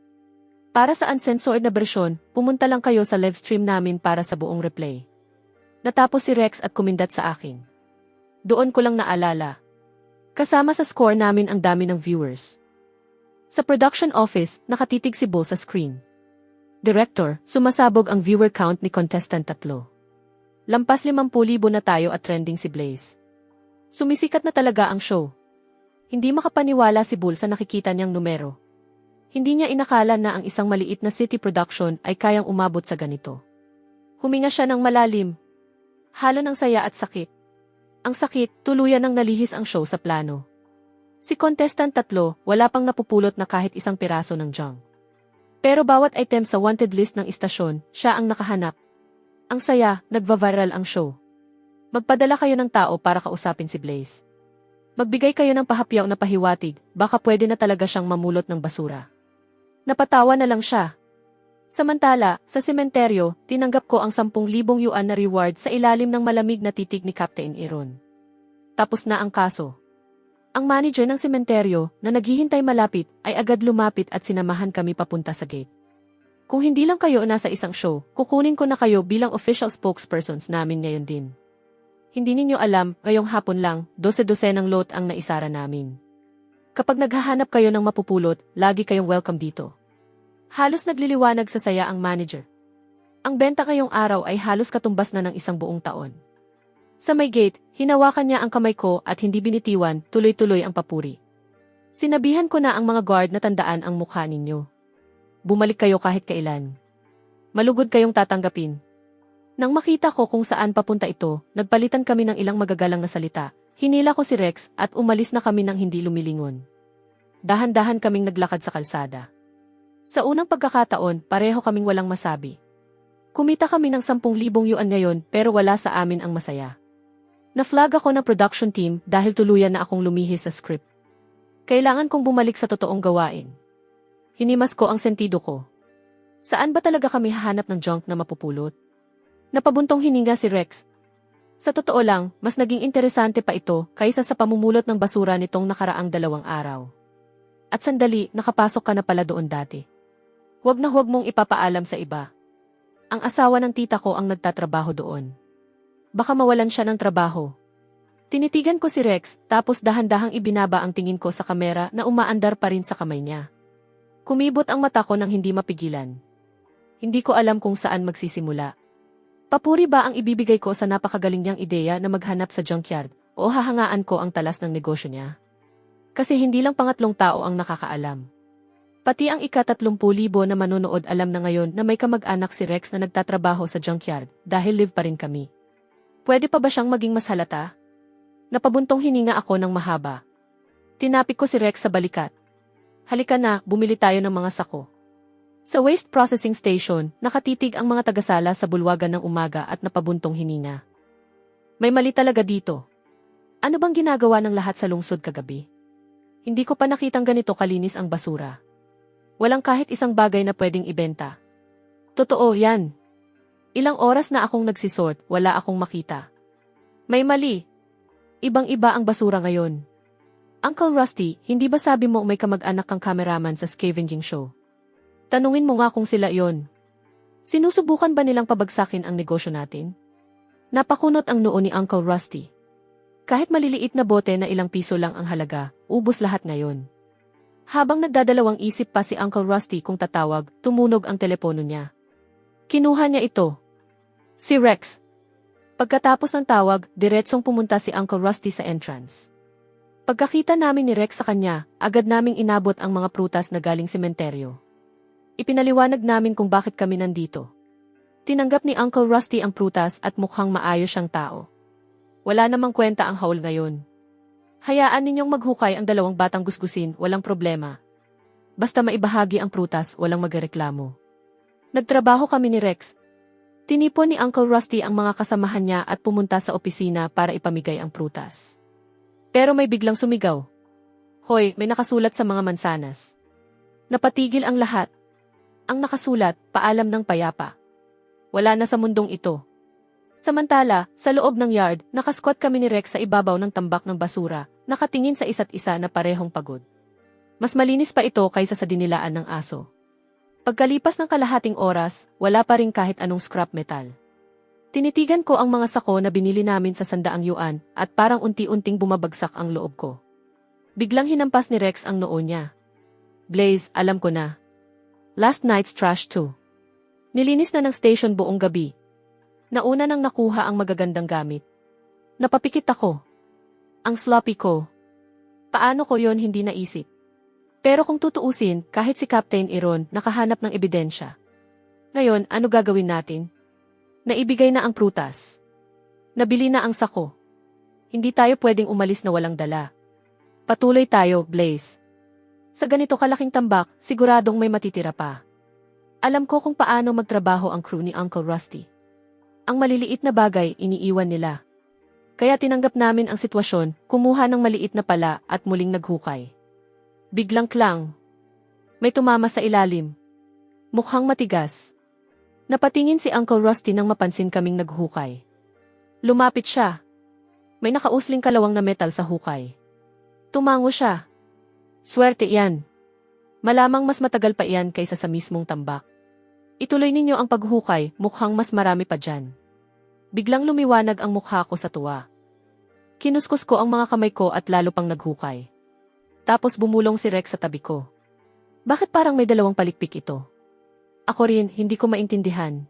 Para sa uncensored na bersyon, pumunta lang kayo sa live stream namin para sa buong replay. Natapos si Rex at kumindat sa akin. Doon ko lang naalala. Kasama sa score namin ang dami ng viewers. Sa production office, nakatitig si Bull sa screen. Director, sumasabog ang viewer count ni contestant 3. Lampas 50,000 na tayo at trending si Blaze. Sumisikat na talaga ang show. Hindi makapaniwala si Bull sa nakikita niyang numero. Hindi niya inakala na ang isang maliit na city production ay kayang umabot sa ganito. Huminga siya ng malalim. Halo ng saya at sakit. Ang sakit, tuluyan nang nalihis ang show sa plano. Si contestant 3, wala pang napupulot na kahit isang piraso ng junk. Pero bawat item sa wanted list ng istasyon, siya ang nakahanap. Ang saya, nagva-viral ang show. Magpadala kayo ng tao para kausapin si Blaze. Magbigay kayo ng pahapyaw na pahiwatig, baka pwede na talaga siyang mamulot ng basura. Napatawa na lang siya. Samantala, sa sementeryo, tinanggap ko ang 10,000 yuan na reward sa ilalim ng malamig na titig ni Captain Aaron. Tapos na ang kaso. Ang manager ng sementeryo, na naghihintay malapit, ay agad lumapit at sinamahan kami papunta sa gate. Kung hindi lang kayo nasa isang show, kukunin ko na kayo bilang official spokespersons namin ngayon din. Hindi ninyo alam, ngayong hapon lang, 12 ng lot ang naisara namin. Kapag naghahanap kayo ng mapupulot, lagi kayong welcome dito. Halos nagliliwanag sa saya ang manager. Ang benta ngayong araw ay halos katumbas na ng isang buong taon. Sa may gate, hinawakan niya ang kamay ko at hindi binitiwan, tuloy-tuloy ang papuri. Sinabihan ko na ang mga guard na tandaan ang mukha ninyo. Bumalik kayo kahit kailan. Malugod kayong tatanggapin. Nang makita ko kung saan papunta ito, nagpalitan kami ng ilang magagalang na salita. Hinila ko si Rex at umalis na kami nang hindi lumilingon. Dahan-dahan kaming naglakad sa kalsada. Sa unang pagkakataon, pareho kaming walang masabi. Kumita kami ng 10,000 yuan ngayon pero wala sa amin ang masaya. Na-flag ako ng production team dahil tuluyan na akong lumihis sa script. Kailangan kong bumalik sa totoong gawain. Hinimas ko ang sentido ko. Saan ba talaga kami hahanap ng junk na mapupulot? Napabuntong hininga si Rex. Sa totoo lang, mas naging interesante pa ito kaysa sa pamumulot ng basura nitong nakaraang 2 araw. At sandali, nakapasok ka na pala doon dati. Huwag na huwag mong ipapaalam sa iba. Ang asawa ng tita ko ang nagtatrabaho doon. Baka mawalan siya ng trabaho. Tinitigan ko si Rex, tapos dahan-dahang ibinaba ang tingin ko sa kamera na umaandar pa rin sa kamay niya. Kumibot ang mata ko nang hindi mapigilan. Hindi ko alam kung saan magsisimula. Papuri ba ang ibibigay ko sa napakagaling niyang ideya na maghanap sa junkyard, o hahangaan ko ang talas ng negosyo niya? Kasi hindi lang pangatlong tao ang nakakaalam. Pati ang ika-30,000 na manonood alam na ngayon na may kamag-anak si Rex na nagtatrabaho sa junkyard dahil live pa rin kami. Pwede pa ba siyang maging mas halata? Napabuntong hininga ako ng mahaba. Tinapik ko si Rex sa balikat. Halika na, bumili tayo ng mga sako. Sa waste processing station, nakatitig ang mga tagasala sa bulwagan ng umaga at napabuntong hininga. May mali talaga dito. Ano bang ginagawa ng lahat sa lungsod kagabi? Hindi ko pa nakitang ganito kalinis ang basura. Walang kahit isang bagay na pwedeng ibenta. Totoo yan. Ilang oras na akong nagsisort, wala akong makita. May mali. Ibang-iba ang basura ngayon. Uncle Rusty, hindi ba sabi mo may kamag-anak kang cameraman sa scavenging show? Tanungin mo nga kung sila yon. Sinusubukan ba nilang pabagsakin ang negosyo natin? Napakunot ang noo ni Uncle Rusty. Kahit maliliit na bote na ilang piso lang ang halaga, ubos lahat ngayon. Habang nagdadalawang isip pa si Uncle Rusty kung tatawag, tumunog ang telepono niya. Kinuha niya ito. Si Rex. Pagkatapos ng tawag, diretsong pumunta si Uncle Rusty sa entrance. Pagkakita namin ni Rex sa kanya, agad naming inabot ang mga prutas na galing sementeryo. Ipinaliwanag namin kung bakit kami nandito. Tinanggap ni Uncle Rusty ang prutas at mukhang maayos siyang tao. Wala namang kwenta ang haul ngayon. Hayaan ninyong maghukay ang 2 batang gusgusin, walang problema. Basta maibahagi ang prutas, walang magreklamo. Nagtrabaho kami ni Rex. Tinipon ni Uncle Rusty ang mga kasamahan niya at pumunta sa opisina para ipamigay ang prutas. Pero may biglang sumigaw. Hoy, may nakasulat sa mga mansanas. Napatigil ang lahat. Ang nakasulat, paalam ng payapa. Wala na sa mundong ito. Samantala, sa loob ng yard, nakasquat kami ni Rex sa ibabaw ng tambak ng basura, nakatingin sa isa't isa na parehong pagod. Mas malinis pa ito kaysa sa dinilaan ng aso. Pagkalipas ng kalahating oras, wala pa rin kahit anong scrap metal. Tinitigan ko ang mga sako na binili namin sa 100 yuan at parang unti-unting bumabagsak ang loob ko. Biglang hinampas ni Rex ang noo niya. Blaze, alam ko na. Last night's trash too. Nilinis na ng station buong gabi. Nauna nang nakuha ang magagandang gamit. Napapikit ako. Ang sloppy ko. Paano ko yon hindi naisip? Pero kung tutuusin, kahit si Captain Iron nakahanap ng ebidensya. Ngayon, ano gagawin natin? Naibigay na ang prutas. Nabili na ang sako. Hindi tayo pwedeng umalis na walang dala. Patuloy tayo, Blaze. Sa ganito kalaking tambak, siguradong may matitira pa. Alam ko kung paano magtrabaho ang crew ni Uncle Rusty. Ang maliliit na bagay, iniiwan nila. Kaya tinanggap namin ang sitwasyon, kumuha ng maliit na pala at muling naghukay. Biglang klang. May tumama sa ilalim. Mukhang matigas. Napatingin si Uncle Rusty nang mapansin kaming naghukay. Lumapit siya. May nakausling kalawang na metal sa hukay. Tumango siya. Swerte iyan. Malamang mas matagal pa iyan kaysa sa mismong tambak. Ituloy ninyo ang paghukay, mukhang mas marami pa dyan. Biglang lumiwanag ang mukha ko sa tuwa. Kinuskus ko ang mga kamay ko at lalo pang naghukay. Tapos bumulong si Rex sa tabi ko. Bakit parang may dalawang palikpik ito? Ako rin, hindi ko maintindihan.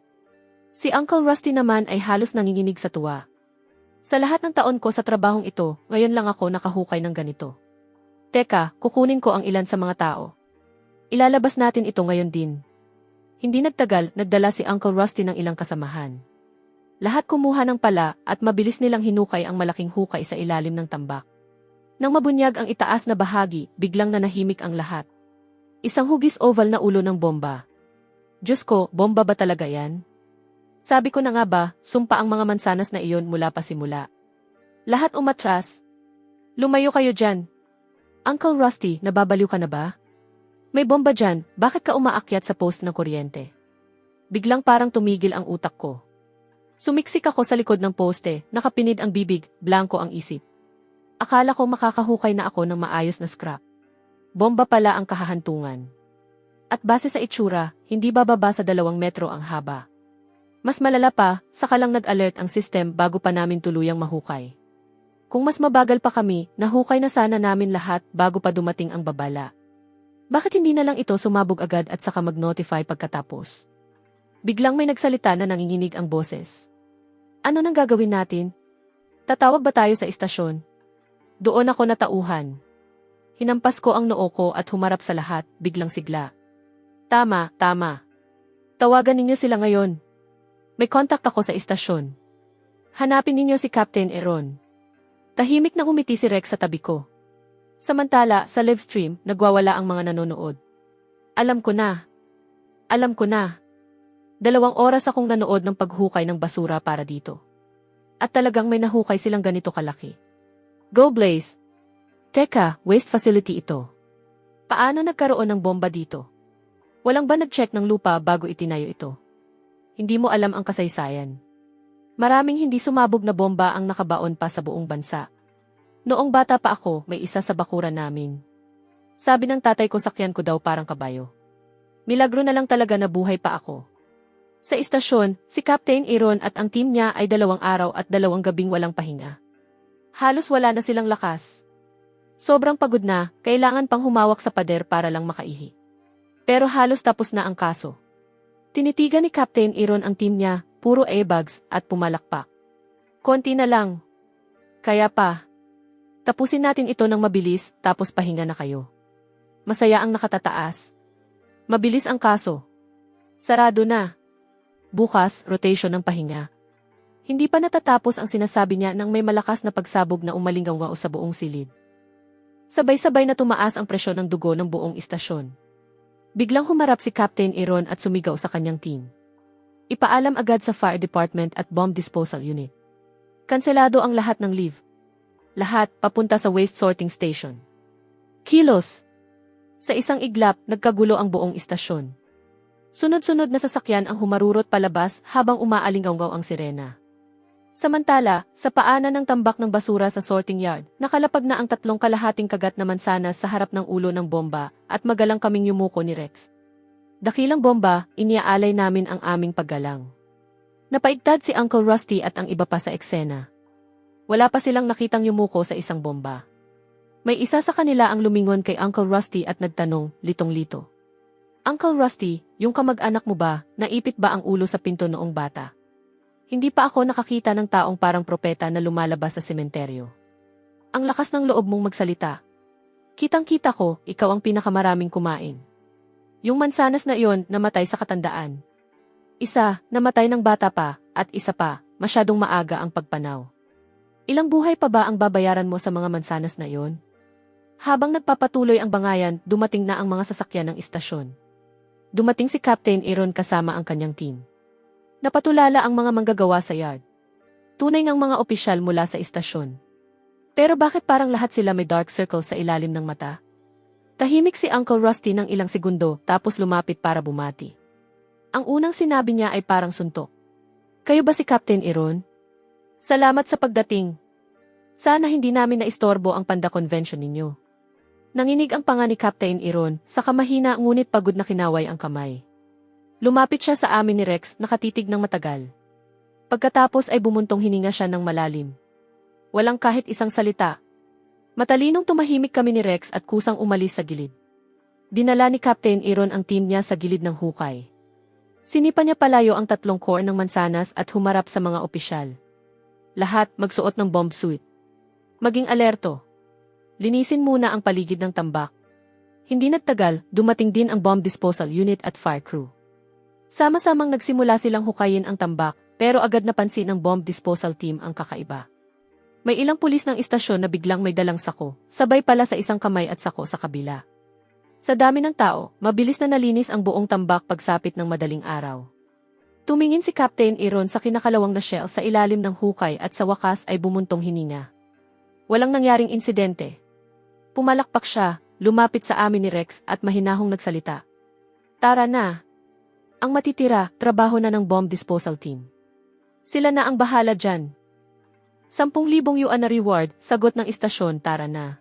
Si Uncle Rusty naman ay halos nanginginig sa tuwa. Sa lahat ng taon ko sa trabahong ito, ngayon lang ako nakahukay ng ganito. Teka, kukunin ko ang ilan sa mga tao. Ilalabas natin ito ngayon din. Hindi nagtagal, nagdala si Uncle Rusty ng ilang kasamahan. Lahat kumuha ng pala at mabilis nilang hinukay ang malaking hukay sa ilalim ng tambak. Nang mabunyag ang itaas na bahagi, biglang nanahimik ang lahat. Isang hugis oval na ulo ng bomba. Diyos ko, bomba ba talaga yan? Sabi ko na nga ba, sumpa ang mga mansanas na iyon mula pa simula. Lahat umatras. Lumayo kayo dyan. Uncle Rusty, nababaliw ka na ba? May bomba dyan, bakit ka umaakyat sa post ng kuryente? Biglang parang tumigil ang utak ko. Sumiksik ako sa likod ng poste, nakapinid ang bibig, blanko ang isip. Akala ko makakahukay na ako ng maayos na scrap. Bomba pala ang kahahantungan. At base sa itsura, hindi bababa sa 2 metro ang haba. Mas malala pa, saka lang nag-alert ang system bago pa namin tuluyang mahukay. Kung mas mabagal pa kami, nahukay na sana namin lahat bago pa dumating ang babala. Bakit hindi na lang ito sumabog agad at saka mag-notify pagkatapos? Biglang may nagsalita na nanginginig ang boses. Ano nang gagawin natin? Tatawag ba tayo sa istasyon? Doon ako natauhan. Hinampas ko ang noo ko at humarap sa lahat, biglang sigla. Tama. Tawagan ninyo sila ngayon. May contact ako sa istasyon. Hanapin ninyo si Captain Aaron. Tahimik na umiti si Rex sa tabi ko. Samantala, sa live stream, nagwawala ang mga nanonood. Alam ko na. 2 oras akong nanood ng paghukay ng basura para dito. At talagang may nahukay silang ganito kalaki. Go Blaze! Teka, waste facility ito. Paano nagkaroon ng bomba dito? Walang ba nag-check ng lupa bago itinayo ito? Hindi mo alam ang kasaysayan. Maraming hindi sumabog na bomba ang nakabaon pa sa buong bansa. Noong bata pa ako, may isa sa bakuran namin. Sabi ng tatay ko sakyan ko daw parang kabayo. Milagro na lang talaga na buhay pa ako. Sa istasyon, si Captain Aaron at ang team niya ay 2 araw at 2 gabing walang pahinga. Halos wala na silang lakas. Sobrang pagod na, kailangan pang humawak sa pader para lang makaihi. Pero halos tapos na ang kaso. Tinitigan ni Captain Aaron ang team niya, puro airbags at pumalakpak. Konti na lang. Kaya pa. Tapusin natin ito ng mabilis, tapos pahinga na kayo. Masaya ang nakatataas. Mabilis ang kaso. Sarado na. Bukas, rotation ng pahinga. Hindi pa natatapos ang sinasabi niya nang may malakas na pagsabog na umalinggaw sa buong silid. Sabay-sabay na tumaas ang presyon ng dugo ng buong istasyon. Biglang humarap si Captain Aaron at sumigaw sa kanyang team. Ipaalam agad sa fire department at bomb disposal unit. Kanselado ang lahat ng leave. Lahat papunta sa waste sorting station. Kilos! Sa isang iglap, nagkagulo ang buong istasyon. Sunod-sunod na sasakyan ang humarurot palabas habang umaalinggaw ang sirena. Samantala, sa paanan ng tambak ng basura sa sorting yard, nakalapag na ang 3 kalahating kagat na mansanas sa harap ng ulo ng bomba at magalang kaming yumuko ni Rex. Dakilang bomba, iniaalay namin ang aming paggalang. Napaigtad si Uncle Rusty at ang iba pa sa eksena. Wala pa silang nakitang yumuko sa isang bomba. May isa sa kanila ang lumingon kay Uncle Rusty at nagtanong, litong-lito. Uncle Rusty, yung kamag-anak mo ba, naipit ba ang ulo sa pinto noong bata? Hindi pa ako nakakita ng taong parang propeta na lumalabas sa sementeryo. Ang lakas ng loob mong magsalita. Kitang-kita ko, ikaw ang pinakamaraming kumain. Yung mansanas na iyon, namatay sa katandaan. Isa, namatay ng bata pa, at isa pa, masyadong maaga ang pagpanaw. Ilang buhay pa ba ang babayaran mo sa mga mansanas na iyon? Habang nagpapatuloy ang bangayan, dumating na ang mga sasakyan ng istasyon. Dumating si Captain Aaron kasama ang kanyang team. Napatulala ang mga manggagawa sa yard. Tunay ngang mga opisyal mula sa istasyon. Pero bakit parang lahat sila may dark circle sa ilalim ng mata? Tahimik si Uncle Rusty ng ilang segundo tapos lumapit para bumati. Ang unang sinabi niya ay parang suntok. Kayo ba si Captain Aaron? Salamat sa pagdating. Sana hindi namin naistorbo ang panda convention ninyo. Nanginig ang panga ni Captain Aaron, saka mahina ngunit pagod na kinaway ang kamay. Lumapit siya sa amin ni Rex, nakatitig ng matagal. Pagkatapos ay bumuntong hininga siya ng malalim. Walang kahit isang salita. Matalinong tumahimik kami ni Rex at kusang umalis sa gilid. Dinala ni Captain Aaron ang team niya sa gilid ng hukay. Sinipa niya palayo ang 3 core ng mansanas at humarap sa mga opisyal. Lahat magsuot ng bomb suit. Maging alerto. Linisin muna ang paligid ng tambak. Hindi nagtagal, dumating din ang bomb disposal unit at fire crew. Sama-samang nagsimula silang hukayin ang tambak, pero agad napansin ng bomb disposal team ang kakaiba. May ilang pulis ng istasyon na biglang may dalang sako, sabay pala sa isang kamay at sako sa kabila. Sa dami ng tao, mabilis na nalinis ang buong tambak pagsapit ng madaling araw. Tumingin si Captain Iron sa kinakalawang na shell sa ilalim ng hukay at sa wakas ay bumuntong hininga. Walang nangyaring insidente. Pumalakpak siya, lumapit sa amin ni Rex at mahinahong nagsalita. Tara na. Ang matitira, trabaho na ng bomb disposal team. Sila na ang bahala dyan. 10,000 yuan na reward, sagot ng istasyon, tara na.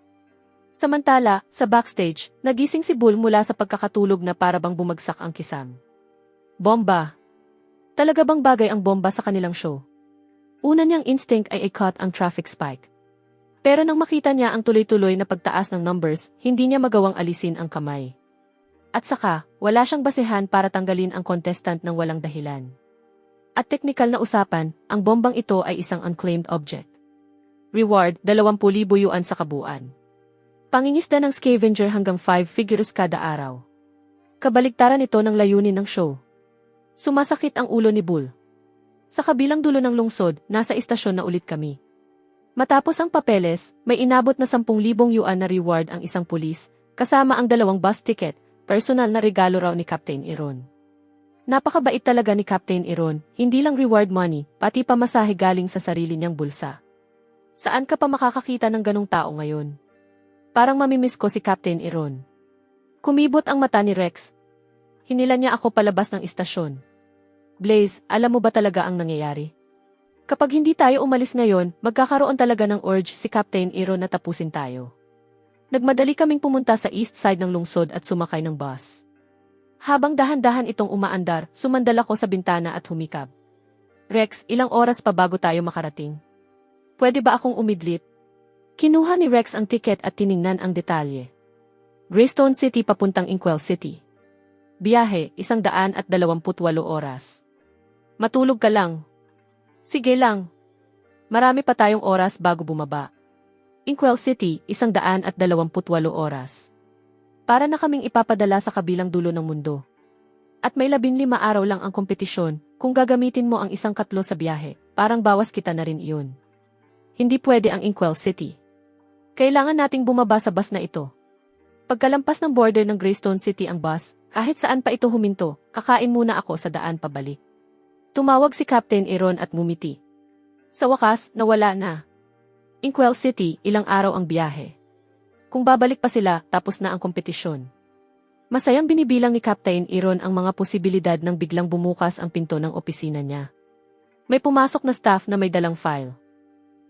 Samantala, sa backstage, nagising si Bull mula sa pagkakatulog na parabang bumagsak ang kisam. Bomba. Talaga bang bagay ang bomba sa kanilang show? Una niyang instinct ay i-cut ang traffic spike. Pero nang makita niya ang tuloy-tuloy na pagtaas ng numbers, hindi niya magawang alisin ang kamay. At saka, wala siyang basehan para tanggalin ang contestant ng walang dahilan. At teknikal na usapan, ang bombang ito ay isang unclaimed object. Reward, 20,000 yuan sa kabuuan. Pangingisda ng scavenger hanggang 5 figures kada araw. Kabaligtaran ito ng layunin ng show. Sumasakit ang ulo ni Bull. Sa kabilang dulo ng lungsod, nasa istasyon na ulit kami. Matapos ang papeles, may inabot na 10,000 yuan na reward ang isang pulis, kasama ang 2 bus ticket, personal na regalo raw ni Captain Iron. Napakabait talaga ni Captain Iron, hindi lang reward money, pati pamasahe galing sa sarili niyang bulsa. Saan ka pa makakakita ng ganong tao ngayon? Parang mamimiss ko si Captain Iron. Kumibot ang mata ni Rex. Hinila niya ako palabas ng istasyon. Blaze, alam mo ba talaga ang nangyayari? Kapag hindi tayo umalis ngayon, magkakaroon talaga ng urge si Captain Iron na tapusin tayo. Nagmadali kaming pumunta sa east side ng lungsod at sumakay ng bus. Habang dahan-dahan itong umaandar, sumandal ako sa bintana at humikab. Rex, ilang oras pa bago tayo makarating? Pwede ba akong umidlit? Kinuha ni Rex ang ticket at tiningnan ang detalye. Greystone City papuntang Inkwell City. Biyahe, 128 oras. Matulog ka lang. Sige lang. Marami pa tayong oras bago bumaba. Inkwell City, 128 oras. Para na kaming ipapadala sa kabilang dulo ng mundo. At may 15 araw lang ang kompetisyon, kung gagamitin mo ang 1/4 sa biyahe, parang bawas kita na rin iyon. Hindi pwede ang Inkwell City. Kailangan nating bumaba sa bus na ito. Pagkalampas ng border ng Greystone City ang bus, kahit saan pa ito huminto, kakain muna ako sa daan pabalik. Tumawag si Captain Iron at ngumiti. Sa wakas, nawala na. Inkwell City, ilang araw ang biyahe. Kung babalik pa sila, tapos na ang kompetisyon. Masayang binibilang ni Captain Iron ang mga posibilidad ng biglang bumukas ang pinto ng opisina niya. May pumasok na staff na may dalang file.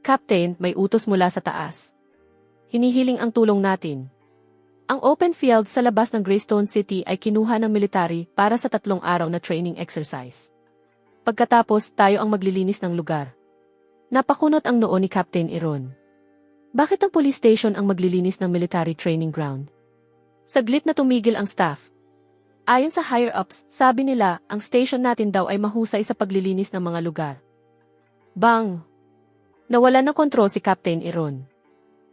Captain, may utos mula sa taas. Hinihiling ang tulong natin. Ang open field sa labas ng Greystone City ay kinuha ng military para sa 3 araw na training exercise. Pagkatapos, tayo ang maglilinis ng lugar. Napakunot ang noo ni Captain Iron. Bakit ang police station ang maglilinis ng military training ground? Saglit na tumigil ang staff. Ayon sa higher-ups, sabi nila, ang station natin daw ay mahusay sa paglilinis ng mga lugar. Bang! Nawala ng kontrol si Captain Iron.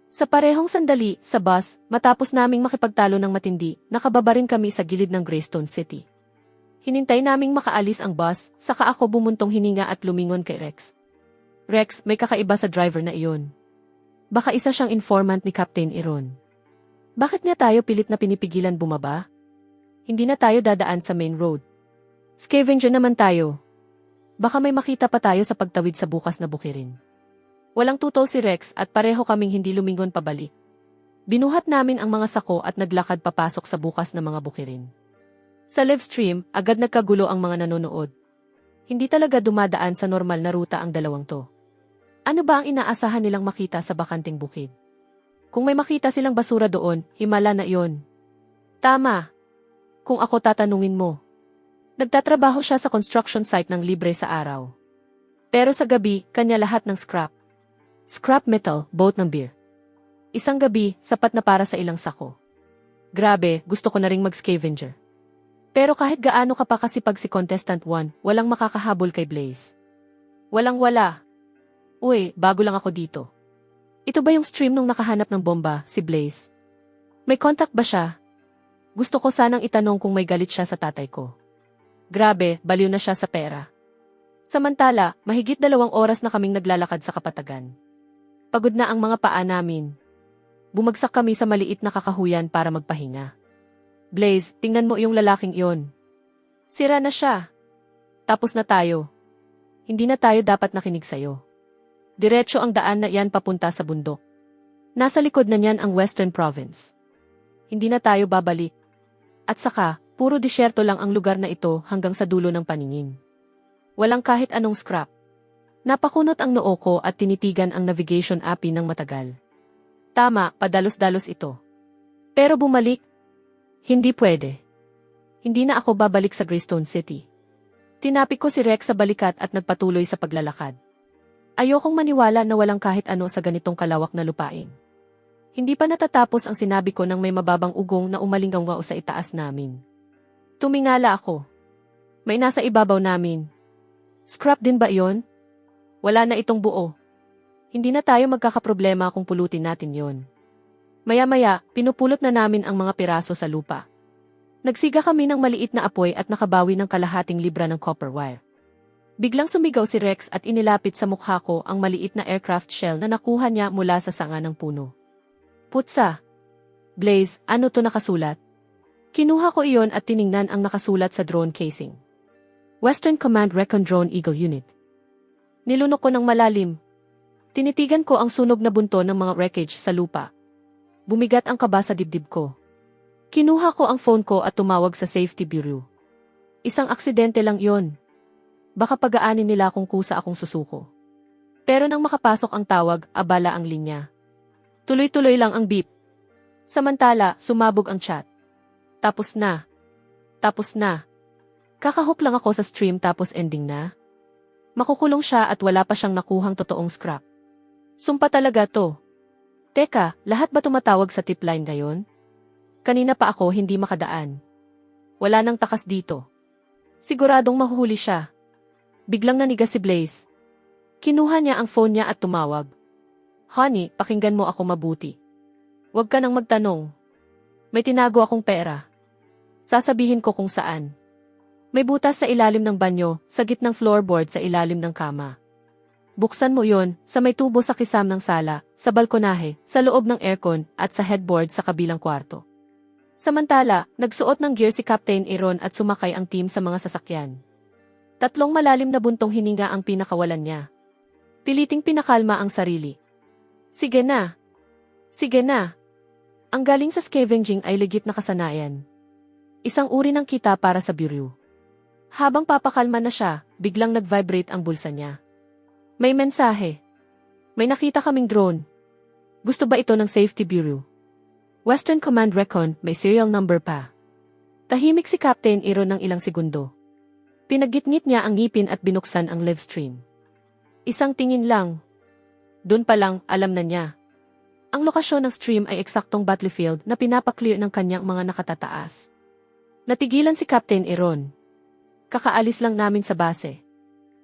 Sa parehong sandali, sa bus, matapos naming makipagtalo ng matindi, nakababa rin kami sa gilid ng Greystone City. Hinintay naming makaalis ang bus, saka ako bumuntong hininga at lumingon kay Rex. Rex, may kakaiba sa driver na iyon. Baka isa siyang informant ni Captain Iron. Bakit niya tayo pilit na pinipigilan bumaba? Hindi na tayo dadaan sa main road. Scavenger naman tayo. Baka may makita pa tayo sa pagtawid sa bukas na bukirin. Walang tutol si Rex at pareho kaming hindi lumingon pabalik. Binuhat namin ang mga sako at naglakad papasok sa bukas na mga bukirin. Sa live stream, agad nagkagulo ang mga nanonood. Hindi talaga dumadaan sa normal na ruta ang dalawang to. Ano ba ang inaasahan nilang makita sa bakanting bukid? Kung may makita silang basura doon, himala na iyon. Tama. Kung ako tatanungin mo. Nagtatrabaho siya sa construction site ng libre sa araw. Pero sa gabi, kanya lahat ng scrap. Scrap metal, boat ng beer. Isang gabi, sapat na para sa ilang sako. Grabe, gusto ko na ring mag-scavenger. Pero kahit gaano ka pa kasipag si Contestant 1, walang makakahabol kay Blaze. Walang-wala. Uy, bago lang ako dito. Ito ba yung stream nung nakahanap ng bomba, si Blaze? May contact ba siya? Gusto ko sanang itanong kung may galit siya sa tatay ko. Grabe, baliw na siya sa pera. Samantala, mahigit 2 oras na kaming naglalakad sa kapatagan. Pagod na ang mga paa namin. Bumagsak kami sa maliit na kakahuyan para magpahinga. Blaze, tingnan mo yung lalaking iyon. Sira na siya. Tapos na tayo. Hindi na tayo dapat nakinig sa'yo. Diretso ang daan na iyan papunta sa bundok. Nasa likod na niyan ang Western Province. Hindi na tayo babalik. At saka, puro disyerto lang ang lugar na ito hanggang sa dulo ng paningin. Walang kahit anong scrap. Napakunot ang noo ko at tinitigan ang navigation app ng matagal. Tama, padalos-dalos ito. Pero bumalik? Hindi pwede. Hindi na ako babalik sa Greystone City. Tinapik ko si Rex sa balikat at nagpatuloy sa paglalakad. Ayokong maniwala na walang kahit ano sa ganitong kalawak na lupain. Hindi pa natatapos ang sinabi ko nang may mababang ugong na umalinggaw sa itaas namin. Tumingala ako. May nasa ibabaw namin. Scrap din ba iyon? Wala na itong buo. Hindi na tayo magkakaproblema kung pulutin natin yon. Maya-maya, pinupulot na namin ang mga piraso sa lupa. Nagsiga kami ng maliit na apoy at nakabawi ng kalahating libra ng copper wire. Biglang sumigaw si Rex at inilapit sa mukha ko ang maliit na aircraft shell na nakuha niya mula sa sanga ng puno. Putsa! Blaze, ano to nakasulat? Kinuha ko iyon at tiningnan ang nakasulat sa drone casing. Western Command Recon Drone Eagle Unit. Nilunok ko ng malalim. Tinitigan ko ang sunog na bunto ng mga wreckage sa lupa. Bumigat ang kaba sa dibdib ko. Kinuha ko ang phone ko at tumawag sa Safety Bureau. Isang aksidente lang iyon. Baka pagaanin nila kung kusa akong susuko. Pero nang makapasok ang tawag, abala ang linya. Tuloy-tuloy lang ang beep. Samantala, sumabog ang chat. Tapos na. Tapos na. Kakahook lang ako sa stream tapos ending na. Makukulong siya at wala pa siyang nakuhang totoong scrap. Sumpa talaga to. Teka, lahat ba tumatawag sa tip line ngayon? Kanina pa ako hindi makadaan. Wala nang takas dito. Siguradong mahuhuli siya. Biglang nanigas si Blaze. Kinuha niya ang phone niya at tumawag. Honey, pakinggan mo ako mabuti. Huwag ka nang magtanong. May tinago akong pera. Sasabihin ko kung saan. May butas sa ilalim ng banyo, sa gitnang floorboard sa ilalim ng kama. Buksan mo yon, sa may tubo sa kisam ng sala, sa balkonahe, sa loob ng aircon, at sa headboard sa kabilang kwarto. Samantala, nagsuot ng gear si Captain Aaron at sumakay ang team sa mga sasakyan. 3 malalim na buntong hininga ang pinakawalan niya. Piliting pinakalma ang sarili. Sige na. Sige na. Ang galing sa scavenging ay legit na kasanayan. Isang uri ng kita para sa bureau. Habang papakalma na siya, biglang nag-vibrate ang bulsa niya. May mensahe. May nakita kaming drone. Gusto ba ito ng Safety Bureau? Western Command Recon, may serial number pa. Tahimik si Captain Aaron ng ilang segundo. Pinagitngit niya ang ngipin at binuksan ang live stream. Isang tingin lang. Doon pa lang, alam na niya. Ang lokasyon ng stream ay eksaktong battlefield na pinapaklear ng kanyang mga nakatataas. Natigilan si Captain Aaron. Kakaalis lang namin sa base.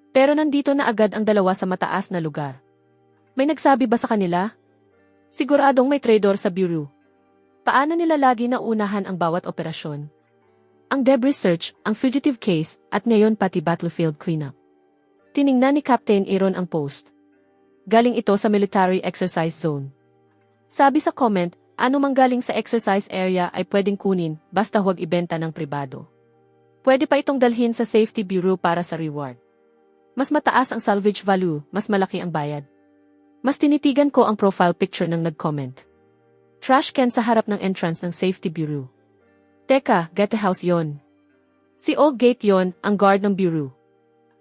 Pero nandito na agad ang 2 sa mataas na lugar. May nagsabi ba sa kanila? Siguradong may traidor sa bureau. Paano nila lagi nauunahan ang bawat operasyon? Ang debris search, ang fugitive case, at ngayon pati battlefield cleanup. Tiningnan ni Captain Aaron ang post. Galing ito sa military exercise zone. Sabi sa comment, ano mang galing sa exercise area ay pwedeng kunin, basta huwag ibenta ng pribado. Pwede pa itong dalhin sa Safety Bureau para sa reward. Mas mataas ang salvage value, mas malaki ang bayad. Mas tinitigan ko ang profile picture ng nag-comment. Trash can sa harap ng entrance ng Safety Bureau. Teka, Gatehouse yon. Si Old Gate yon, ang guard ng bureau.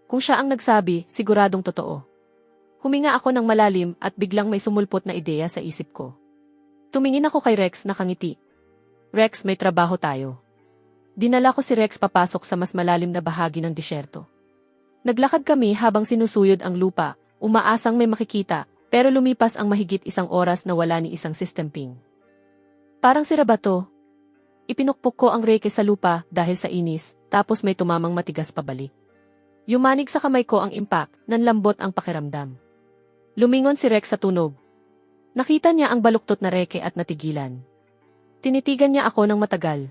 Kung siya ang nagsabi, siguradong totoo. Huminga ako ng malalim at biglang may sumulpot na ideya sa isip ko. Tumingin ako kay Rex na kangiti. Rex, may trabaho tayo. Dinala ko si Rex papasok sa mas malalim na bahagi ng disyerto. Naglakad kami habang sinusuyod ang lupa, umaasang may makikita, pero lumipas ang mahigit 1 oras na wala ni isang system ping. Parang sira ba to? Ipinukpok ko ang reke sa lupa dahil sa inis, tapos may tumamang matigas pabalik. Yumanig sa kamay ko ang impact, nanlambot ang pakiramdam. Lumingon si Rex sa tunog. Nakita niya ang baluktot na reke at natigilan. Tinitigan niya ako ng matagal.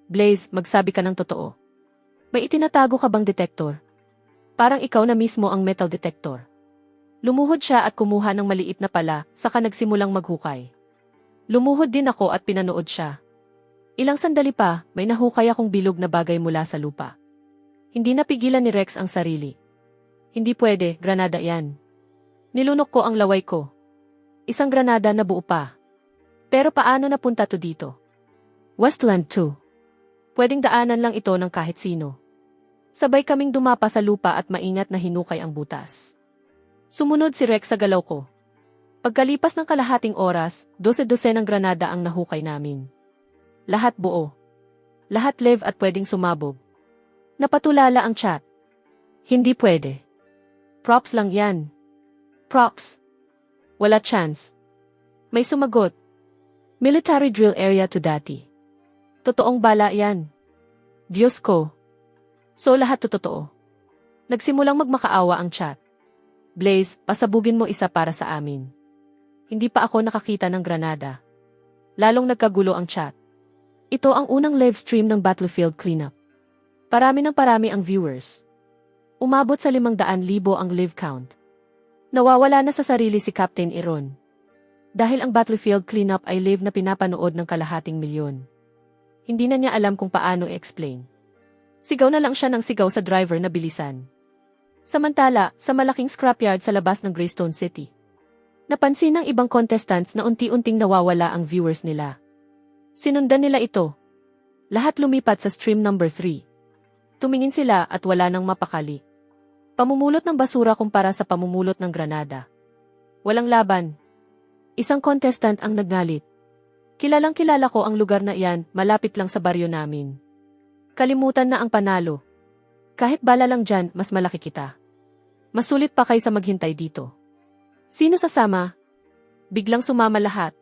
Blaze, magsabi ka ng totoo. May itinatago ka bang detektor? Parang ikaw na mismo ang metal detector. Lumuhod siya at kumuha ng maliit na pala, saka nagsimulang maghukay. Lumuhod din ako at pinanood siya. Ilang sandali pa, may nahukay akong bilog na bagay mula sa lupa. Hindi napigilan ni Rex ang sarili. Hindi pwede, granada yan. Nilunok ko ang laway ko. Isang granada na buo pa. Pero paano napunta to dito? Westland 2. Pwedeng daanan lang ito ng kahit sino. Sabay kaming dumapa sa lupa at maingat na hinukay ang butas. Sumunod si Rex sa galaw ko. Pagkalipas ng kalahating oras, 12 ng granada ang nahukay namin. Lahat buo. Lahat live at pwedeng sumabog. Napatulala ang chat. Hindi pwede. Props lang yan. Props. Wala chance. May sumagot. Military drill area to dati. Totoong bala yan. Diyos ko. So lahat to totoo. Nagsimulang magmakaawa ang chat. Blaze, pasabugin mo isa para sa amin. Hindi pa ako nakakita ng granada. Lalong nagkagulo ang chat. Ito ang unang live stream ng Battlefield Cleanup. Parami ng parami ang viewers. Umabot sa 500,000 ang live count. Nawawala na sa sarili si Captain Iron. Dahil ang Battlefield Cleanup ay live na pinapanood ng kalahating milyon. Hindi na niya alam kung paano i-explain. Sigaw na lang siya ng sigaw sa driver na bilisan. Samantala, sa malaking scrapyard sa labas ng Greystone City. Napansin ng ibang contestants na unti-unting nawawala ang viewers nila. Sinundan nila ito. Lahat lumipat sa stream number 3. Tumingin sila at wala nang mapakali. Pamumulot ng basura kumpara sa pamumulot ng granada. Walang laban. Isang contestant ang naggalit. Kilalang kilala ko ang lugar na iyan, malapit lang sa baryo namin. Kalimutan na ang panalo. Kahit bala lang dyan, mas malaki kita. Masulit pa kaysa maghintay dito. Sino sasama? Biglang sumama lahat.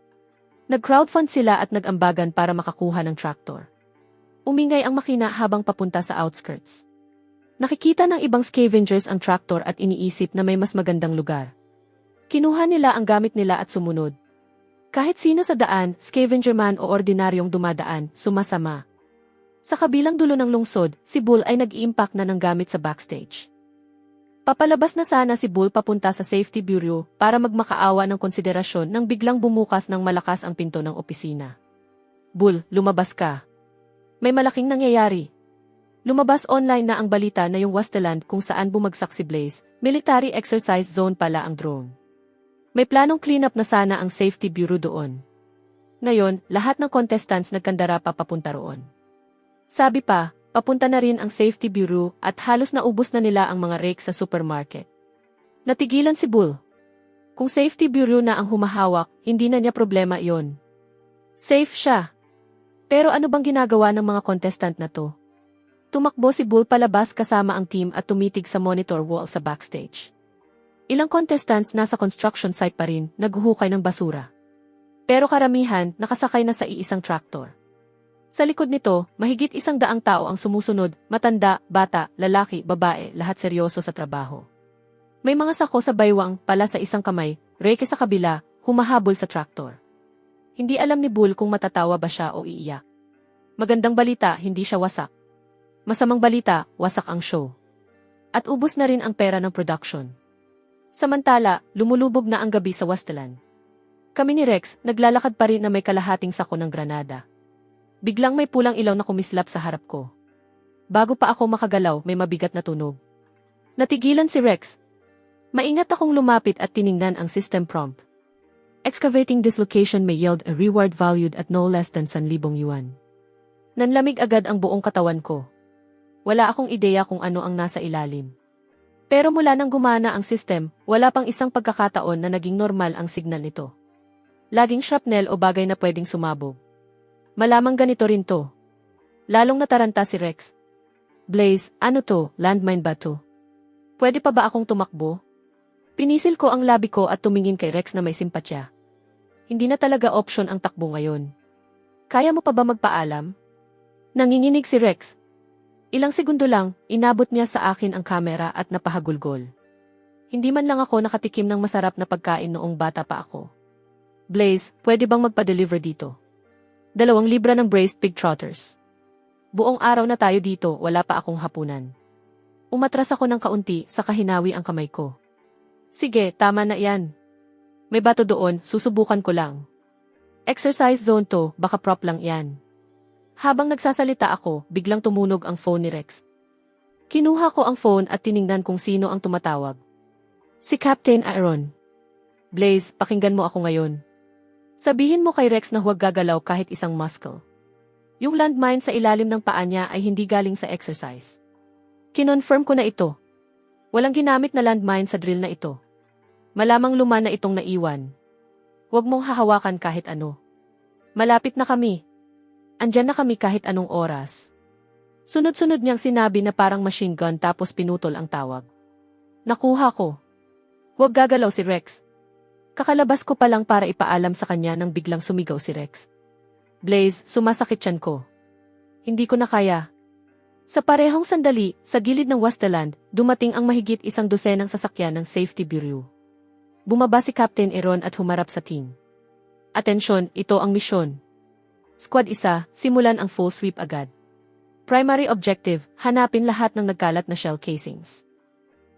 Nag-crowdfund sila at nag-ambagan para makakuha ng tractor. Umingay ang makina habang papunta sa outskirts. Nakikita ng ibang scavengers ang tractor at iniisip na may mas magandang lugar. Kinuha nila ang gamit nila at sumunod. Kahit sino sa daan, scavenger man o ordinaryong dumadaan, sumasama. Sa kabilang dulo ng lungsod, si Bull ay nag-iimpact na ng gamit sa backstage. Papalabas na sana si Bull papunta sa Safety Bureau para magmakaawa ng konsiderasyon nang biglang bumukas ng malakas ang pinto ng opisina. Bull, lumabas ka. May malaking nangyayari. Lumabas online na ang balita na yung Westland kung saan bumagsak si Blaze, military exercise zone pala ang drone. May planong cleanup na sana ang Safety Bureau doon. Ngayon, lahat ng contestants nagkandara pa papunta roon. Sabi pa, papunta na rin ang Safety Bureau at halos naubos na nila ang mga rake sa supermarket. Natigilan si Bull. Kung Safety Bureau na ang humahawak, hindi na niya problema iyon. Safe siya. Pero ano bang ginagawa ng mga contestant na to? Tumakbo si Bull palabas kasama ang team at tumitig sa monitor wall sa backstage. Ilang contestants nasa construction site pa rin, naghuhukay ng basura. Pero karamihan, nakasakay na sa iisang tractor. Sa likod nito, mahigit 100 tao ang sumusunod, matanda, bata, lalaki, babae, lahat seryoso sa trabaho. May mga sako sa baywang, pala sa isang kamay, reke sa kabila, humahabol sa tractor. Hindi alam ni Bull kung matatawa ba siya o iiyak. Magandang balita, hindi siya wasak. Masamang balita, wasak ang show. At ubos na rin ang pera ng production. Samantala, lumulubog na ang gabi sa Westland. Kami ni Rex, naglalakad pa rin na may kalahating sako ng granada. Biglang may pulang ilaw na kumislap sa harap ko. Bago pa ako makagalaw, may mabigat na tunog. Natigilan si Rex. Maingat akong lumapit at tiningnan ang system prompt. Excavating this location may yield a reward valued at no less than 1,000 yuan. Nanlamig agad ang buong katawan ko. Wala akong ideya kung ano ang nasa ilalim. Pero mula nang gumana ang system, wala pang isang pagkakataon na naging normal ang signal nito. Laging shrapnel o bagay na pwedeng sumabog. Malamang ganito rin to. Lalong nataranta si Rex. Blaze, ano to, landmine ba to? Pwede pa ba akong tumakbo? Pinisil ko ang labi ko at tumingin kay Rex na may simpatya. Hindi na talaga option ang takbo ngayon. Kaya mo pa ba magpaalam? Nanginginig si Rex. Ilang segundo lang, inabot niya sa akin ang kamera at napahagulgol. Hindi man lang ako nakatikim ng masarap na pagkain noong bata pa ako. Blaze, pwede bang magpa-deliver dito? 2 libra ng braised pig trotters. Buong araw na tayo dito, wala pa akong hapunan. Umatras ako ng kaunti, sa kahinawi ang kamay ko. Sige, tama na yan. May bato doon, susubukan ko lang. Exercise zone to, baka prop lang yan. Habang nagsasalita ako, biglang tumunog ang phone ni Rex. Kinuha ko ang phone at tiningnan kung sino ang tumatawag. Si Captain Aaron. Blaze, pakinggan mo ako ngayon. Sabihin mo kay Rex na huwag gagalaw kahit isang muscle. Yung landmine sa ilalim ng paa niya ay hindi galing sa exercise. Kinonfirm ko na ito. Walang ginamit na landmine sa drill na ito. Malamang luma na itong naiwan. Huwag mong hahawakan kahit ano. Malapit na kami. Andyan na kami kahit anong oras. Sunod-sunod niyang sinabi na parang machine gun tapos pinutol ang tawag. Nakuha ko. Huwag gagalaw si Rex. Kakalabas ko pa lang para ipaalam sa kanya nang biglang sumigaw si Rex. Blaze, sumasakit tiyan ko. Hindi ko na kaya. Sa parehong sandali, sa gilid ng Wasteland, dumating ang mahigit 100 sasakyan ng Safety Bureau. Bumaba si Captain Aaron at humarap sa team. Atensyon, ito ang misyon. Squad 1, simulan ang full sweep agad. Primary objective, hanapin lahat ng nagkalat na shell casings.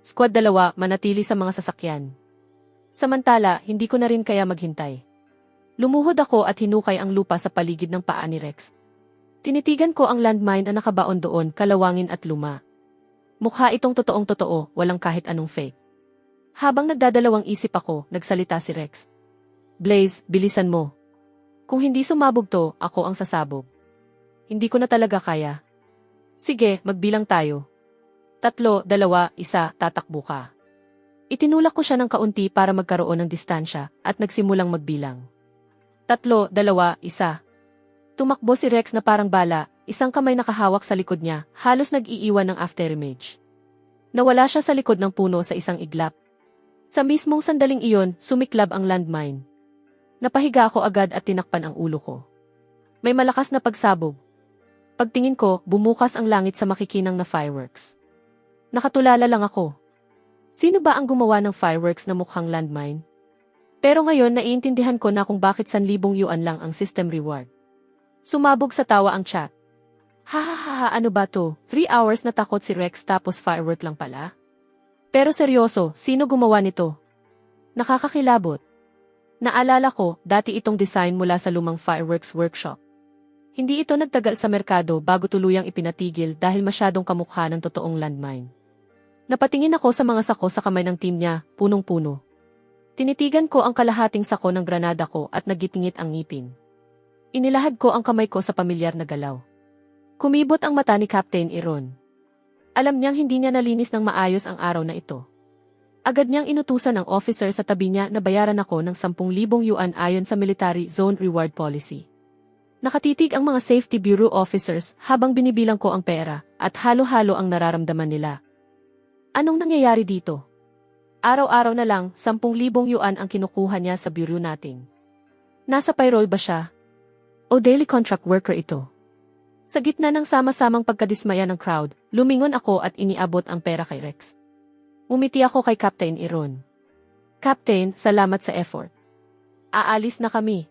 Squad 2, manatili sa mga sasakyan. Samantala, hindi ko na rin kaya maghintay. Lumuhod ako at hinukay ang lupa sa paligid ng paa ni Rex. Tinitigan ko ang landmine na nakabaon doon, kalawangin at luma. Mukha itong totoong-totoo, walang kahit anong fake. Habang nagdadalawang isip ako, nagsalita si Rex. Blaze, bilisan mo. Kung hindi sumabog to, ako ang sasabog. Hindi ko na talaga kaya. Sige, magbilang tayo. 3, 2, 1, tatakbo ka. Itinulak ko siya ng kaunti para magkaroon ng distansya at nagsimulang magbilang. 3, 2, 1. Tumakbo si Rex na parang bala, isang kamay nakahawak sa likod niya, halos nag-iiwan ng afterimage. Nawala siya sa likod ng puno sa isang iglap. Sa mismong sandaling iyon, sumiklab ang landmine. Napahiga ako agad at tinakpan ang ulo ko. May malakas na pagsabog. Pagtingin ko, bumukas ang langit sa makikinang na fireworks. Nakatulala lang ako. Sino ba ang gumawa ng fireworks na mukhang landmine? Pero ngayon naiintindihan ko na kung bakit 1,000 yuan lang ang system reward. Sumabog sa tawa ang chat. Hahaha, ano ba to? 3 hours na takot si Rex tapos firework lang pala? Pero seryoso, sino gumawa nito? Nakakakilabot. Naalala ko, dati itong design mula sa lumang fireworks workshop. Hindi ito nagtagal sa merkado bago tuluyang ipinatigil dahil masyadong kamukha ng totoong landmine. Napatingin ako sa mga sako sa kamay ng team niya, punong-puno. Tinitigan ko ang kalahating sako ng granada ko at nagitingit ang ngipin. Inilahad ko ang kamay ko sa pamilyar na galaw. Kumibot ang mata ni Captain Aaron. Alam niyang hindi niya nalinis ng maayos ang araw na ito. Agad niyang inutusan ng officer sa tabi niya na bayaran ako ng 10,000 yuan ayon sa Military Zone Reward Policy. Nakatitig ang mga Safety Bureau officers habang binibilang ko ang pera at halo-halo ang nararamdaman nila. Anong nangyayari dito? Araw-araw na lang, 10,000 yuan ang kinukuha niya sa bureau natin. Nasa payroll ba siya? O daily contract worker ito? Sa gitna ng sama-samang pagkadismaya ng crowd, lumingon ako at iniabot ang pera kay Rex. Umiti ako kay Captain Aaron. Captain, salamat sa effort. Aalis na kami.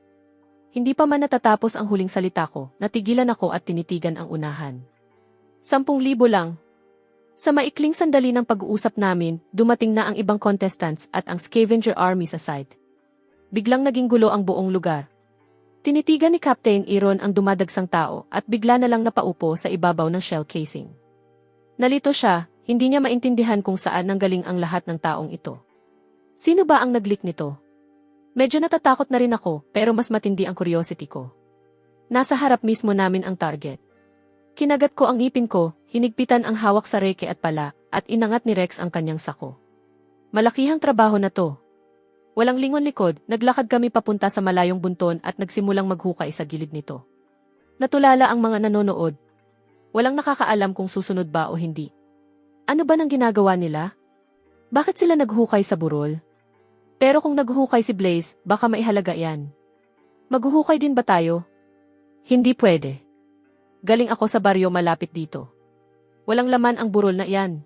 Hindi pa man natatapos ang huling salita ko, natigilan ako at tinitigan ang unahan. 10,000 lang. Sa maikling sandali ng pag-uusap namin, dumating na ang ibang contestants at ang scavenger army sa site. Biglang naging gulo ang buong lugar. Tinitigan ni Captain Aaron ang dumadagsang tao at bigla na lang napaupo sa ibabaw ng shell casing. Nalito siya, hindi niya maintindihan kung saan nanggaling ang lahat ng taong ito. Sino ba ang nag-leak nito? Medyo natatakot na rin ako pero mas matindi ang curiosity ko. Nasa harap mismo namin ang target. Kinagat ko ang ngipin ko, hinigpitan ang hawak sa reke at pala, at inangat ni Rex ang kanyang sako. Malakihang trabaho na to. Walang lingon likod, naglakad kami papunta sa malayong bunton at nagsimulang maghukay sa gilid nito. Natulala ang mga nanonood. Walang nakakaalam kung susunod ba o hindi. Ano ba nang ginagawa nila? Bakit sila naghukay sa burol? Pero kung naghukay si Blaze, baka maihalaga yan. Maghuhukay din ba tayo? Hindi pwede. Galing ako sa baryo malapit dito. Walang laman ang burol na iyan.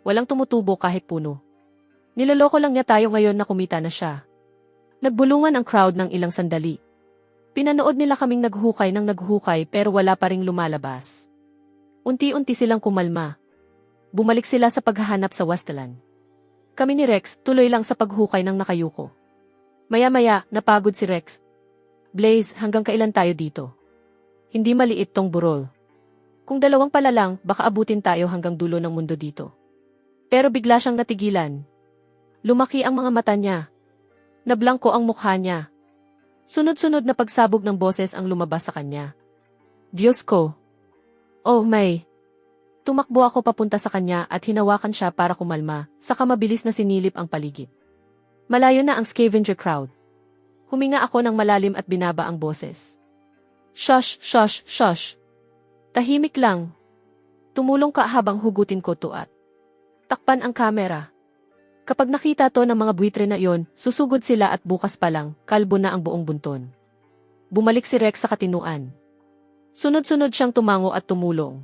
Walang tumutubo kahit puno. Niloloko lang niya tayo ngayon na kumita na siya. Nagbulungan ang crowd ng ilang sandali. Pinanood nila kaming naghukay ng naghukay pero wala pa ring lumalabas. Unti-unti silang kumalma. Bumalik sila sa paghahanap sa wasteland. Kami ni Rex tuloy lang sa paghukay ng nakayuko. Maya-maya, napagod si Rex. Blaze, hanggang kailan tayo dito? Hindi maliit tong burol. Kung dalawang pala lang, baka abutin tayo hanggang dulo ng mundo dito. Pero bigla siyang natigilan. Lumaki ang mga mata niya. Nablangko ang mukha niya. Sunod-sunod na pagsabog ng boses ang lumabas sa kanya. Diyos ko! Oh may! Tumakbo ako papunta sa kanya at hinawakan siya para kumalma, saka mabilis na sinilip ang paligid. Malayo na ang scavenger crowd. Huminga ako ng malalim at binaba ang boses. Shush, shush, shush. Tahimik lang. Tumulong ka habang hugutin ko to at takpan ang kamera. Kapag nakita to ng mga buitre na iyon, susugod sila at bukas pa lang, kalbo na ang buong bunton. Bumalik si Rex sa katinuan. Sunod-sunod siyang tumango at tumulong.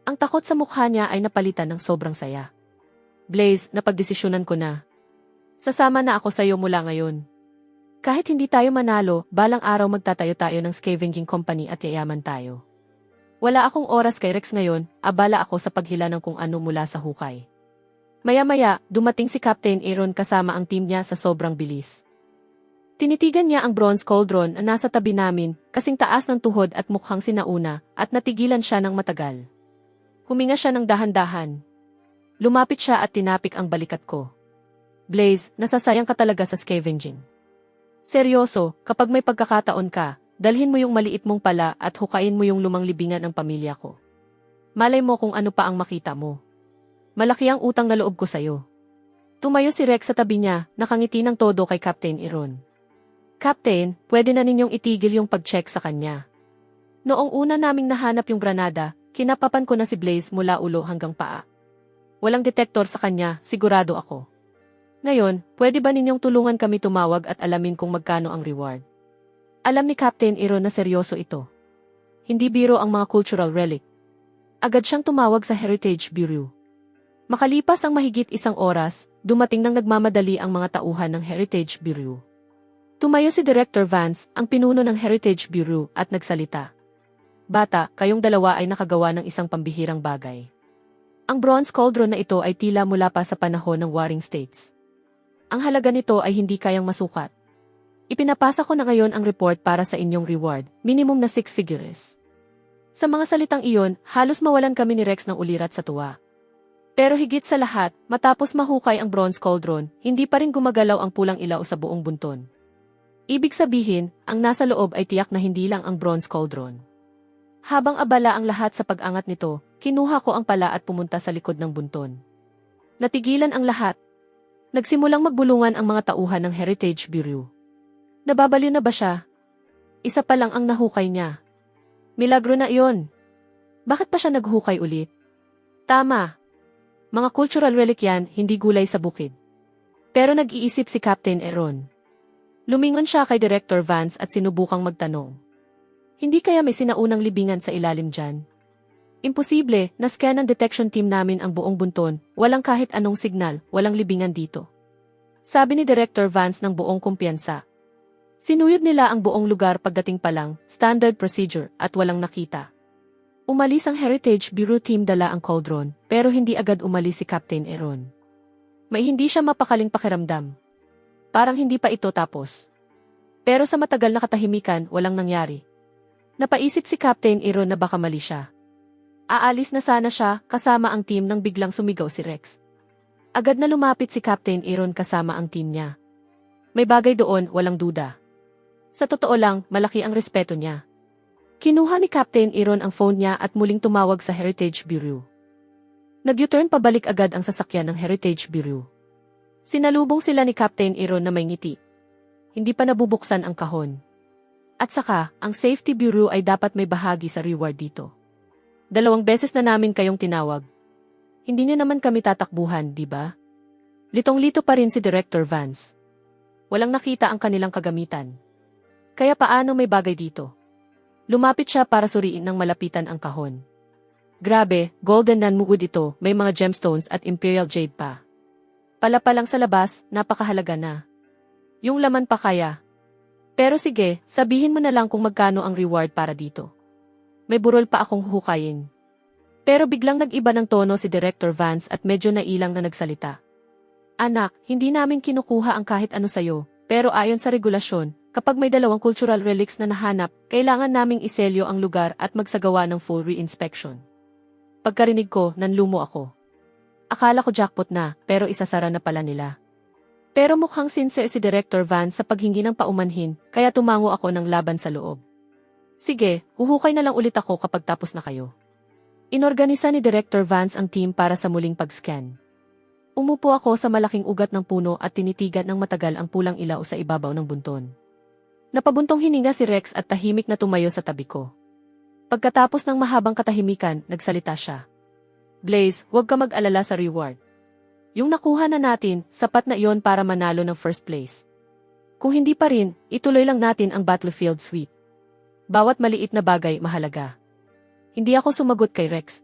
Ang takot sa mukha niya ay napalitan ng sobrang saya. Blaze, napagdesisyonan ko na. Sasama na ako sa iyo mula ngayon. Kahit hindi tayo manalo, balang araw magtatayo tayo ng scavenging company at yayaman tayo. Wala akong oras kay Rex ngayon, abala ako sa paghila ng kung ano mula sa hukay. Maya-maya, dumating si Captain Aaron kasama ang team niya sa sobrang bilis. Tinitigan niya ang bronze cauldron na nasa tabi namin, kasing taas ng tuhod at mukhang sinauna, at natigilan siya ng matagal. Huminga siya ng dahan-dahan. Lumapit siya at tinapik ang balikat ko. Blaze, nasasayang ka talaga sa scavenging. Seryoso, kapag may pagkakataon ka, dalhin mo yung maliit mong pala at hukain mo yung lumang libingan ng pamilya ko. Malay mo kung ano pa ang makita mo. Malaki ang utang na loob ko sa'yo. Tumayo si Rex sa tabi niya, nakangiti ng todo kay Captain Aaron. Captain, pwede na ninyong itigil yung pag-check sa kanya. Noong una naming nahanap yung granada, kinapapan ko na si Blaze mula ulo hanggang paa. Walang detektor sa kanya, sigurado ako. Ngayon, pwede ba ninyong tulungan kami tumawag at alamin kung magkano ang reward? Alam ni Captain Aaron na seryoso ito. Hindi biro ang mga cultural relic. Agad siyang tumawag sa Heritage Bureau. Makalipas ang mahigit isang oras, dumating nang nagmamadali ang mga tauhan ng Heritage Bureau. Tumayo si Director Vance, ang pinuno ng Heritage Bureau, at nagsalita. Bata, kayong dalawa ay nakagawa ng isang pambihirang bagay. Ang bronze cauldron na ito ay tila mula pa sa panahon ng Warring States. Ang halaga nito ay hindi kayang masukat. Ipinapasa ko na ngayon ang report para sa inyong reward, minimum na 6 figures. Sa mga salitang iyon, halos mawalan kami ni Rex ng ulirat sa tuwa. Pero higit sa lahat, matapos mahukay ang bronze cauldron, hindi pa rin gumagalaw ang pulang ilaw sa buong bunton. Ibig sabihin, ang nasa loob ay tiyak na hindi lang ang bronze cauldron. Habang abala ang lahat sa pag-angat nito, kinuha ko ang pala at pumunta sa likod ng bunton. Natigilan ang lahat. Nagsimulang magbulungan ang mga tauhan ng Heritage Bureau. Nababaliw na ba siya? Isa pa lang ang nahukay niya. Milagro na iyon. Bakit pa siya naghukay ulit? Tama. Mga cultural relic yan, hindi gulay sa bukid. Pero nag-iisip si Captain Aaron. Lumingon siya kay Director Vance at sinubukang magtanong. Hindi kaya may sinaunang libingan sa ilalim dyan? Imposible, na-scan ng detection team namin ang buong bunton, walang kahit anong signal, walang libingan dito. Sabi ni Director Vance ng buong kumpiyansa. Sinuyod nila ang buong lugar pagdating pa lang, standard procedure, at walang nakita. Umalis ang Heritage Bureau team dala ang cauldron, pero hindi agad umalis si Captain Aaron. May hindi siya mapakaling pakiramdam. Parang hindi pa ito tapos. Pero sa matagal na katahimikan, walang nangyari. Napaisip si Captain Aaron na baka mali siya. Aalis na sana siya, kasama ang team nang biglang sumigaw si Rex. Agad na lumapit si Captain Aaron kasama ang team niya. May bagay doon, walang duda. Sa totoo lang, malaki ang respeto niya. Kinuha ni Captain Aaron ang phone niya at muling tumawag sa Heritage Bureau. Nag-U-turn pabalik agad ang sasakyan ng Heritage Bureau. Sinalubong sila ni Captain Aaron na may ngiti. Hindi pa nabubuksan ang kahon. At saka, ang Safety Bureau ay dapat may bahagi sa reward dito. 2 beses na namin kayong tinawag. Hindi niyo naman kami tatakbuhan, di ba? Litong-lito pa rin si Director Vance. Walang nakita ang kanilang kagamitan. Kaya paano may bagay dito? Lumapit siya para suriin ng malapitan ang kahon. Grabe, golden nanwood ito, may mga gemstones at imperial jade pa. Pala lang sa labas, napakahalaga na. Yung laman pa kaya. Pero sige, sabihin mo na lang kung magkano ang reward para dito. May burol pa akong huhukayin. Pero biglang nag-iba ng tono si Director Vance at medyo nailang na nagsalita. Anak, hindi namin kinukuha ang kahit ano sayo, pero ayon sa regulasyon, kapag may dalawang cultural relics na nahanap, kailangan naming iselyo ang lugar at magsagawa ng full re-inspection. Pagkarinig ko, nanlumo ako. Akala ko jackpot na, pero isasara na pala nila. Pero mukhang sincere si Director Vance sa paghingi ng paumanhin, kaya tumango ako ng laban sa loob. Sige, huhukay na lang ulit ako kapag tapos na kayo. Inorganisa ni Director Vance ang team para sa muling pag-scan. Umupo ako sa malaking ugat ng puno at tinitigan ng matagal ang pulang ilaw sa ibabaw ng bunton. Napabuntong hininga si Rex at tahimik na tumayo sa tabi ko. Pagkatapos ng mahabang katahimikan, nagsalita siya. Blaze, huwag ka mag-alala sa reward. Yung nakuha na natin, sapat na iyon para manalo ng first place. Kung hindi pa rin, ituloy lang natin ang battlefield sweep. Bawat maliit na bagay mahalaga. Hindi ako sumagot kay Rex.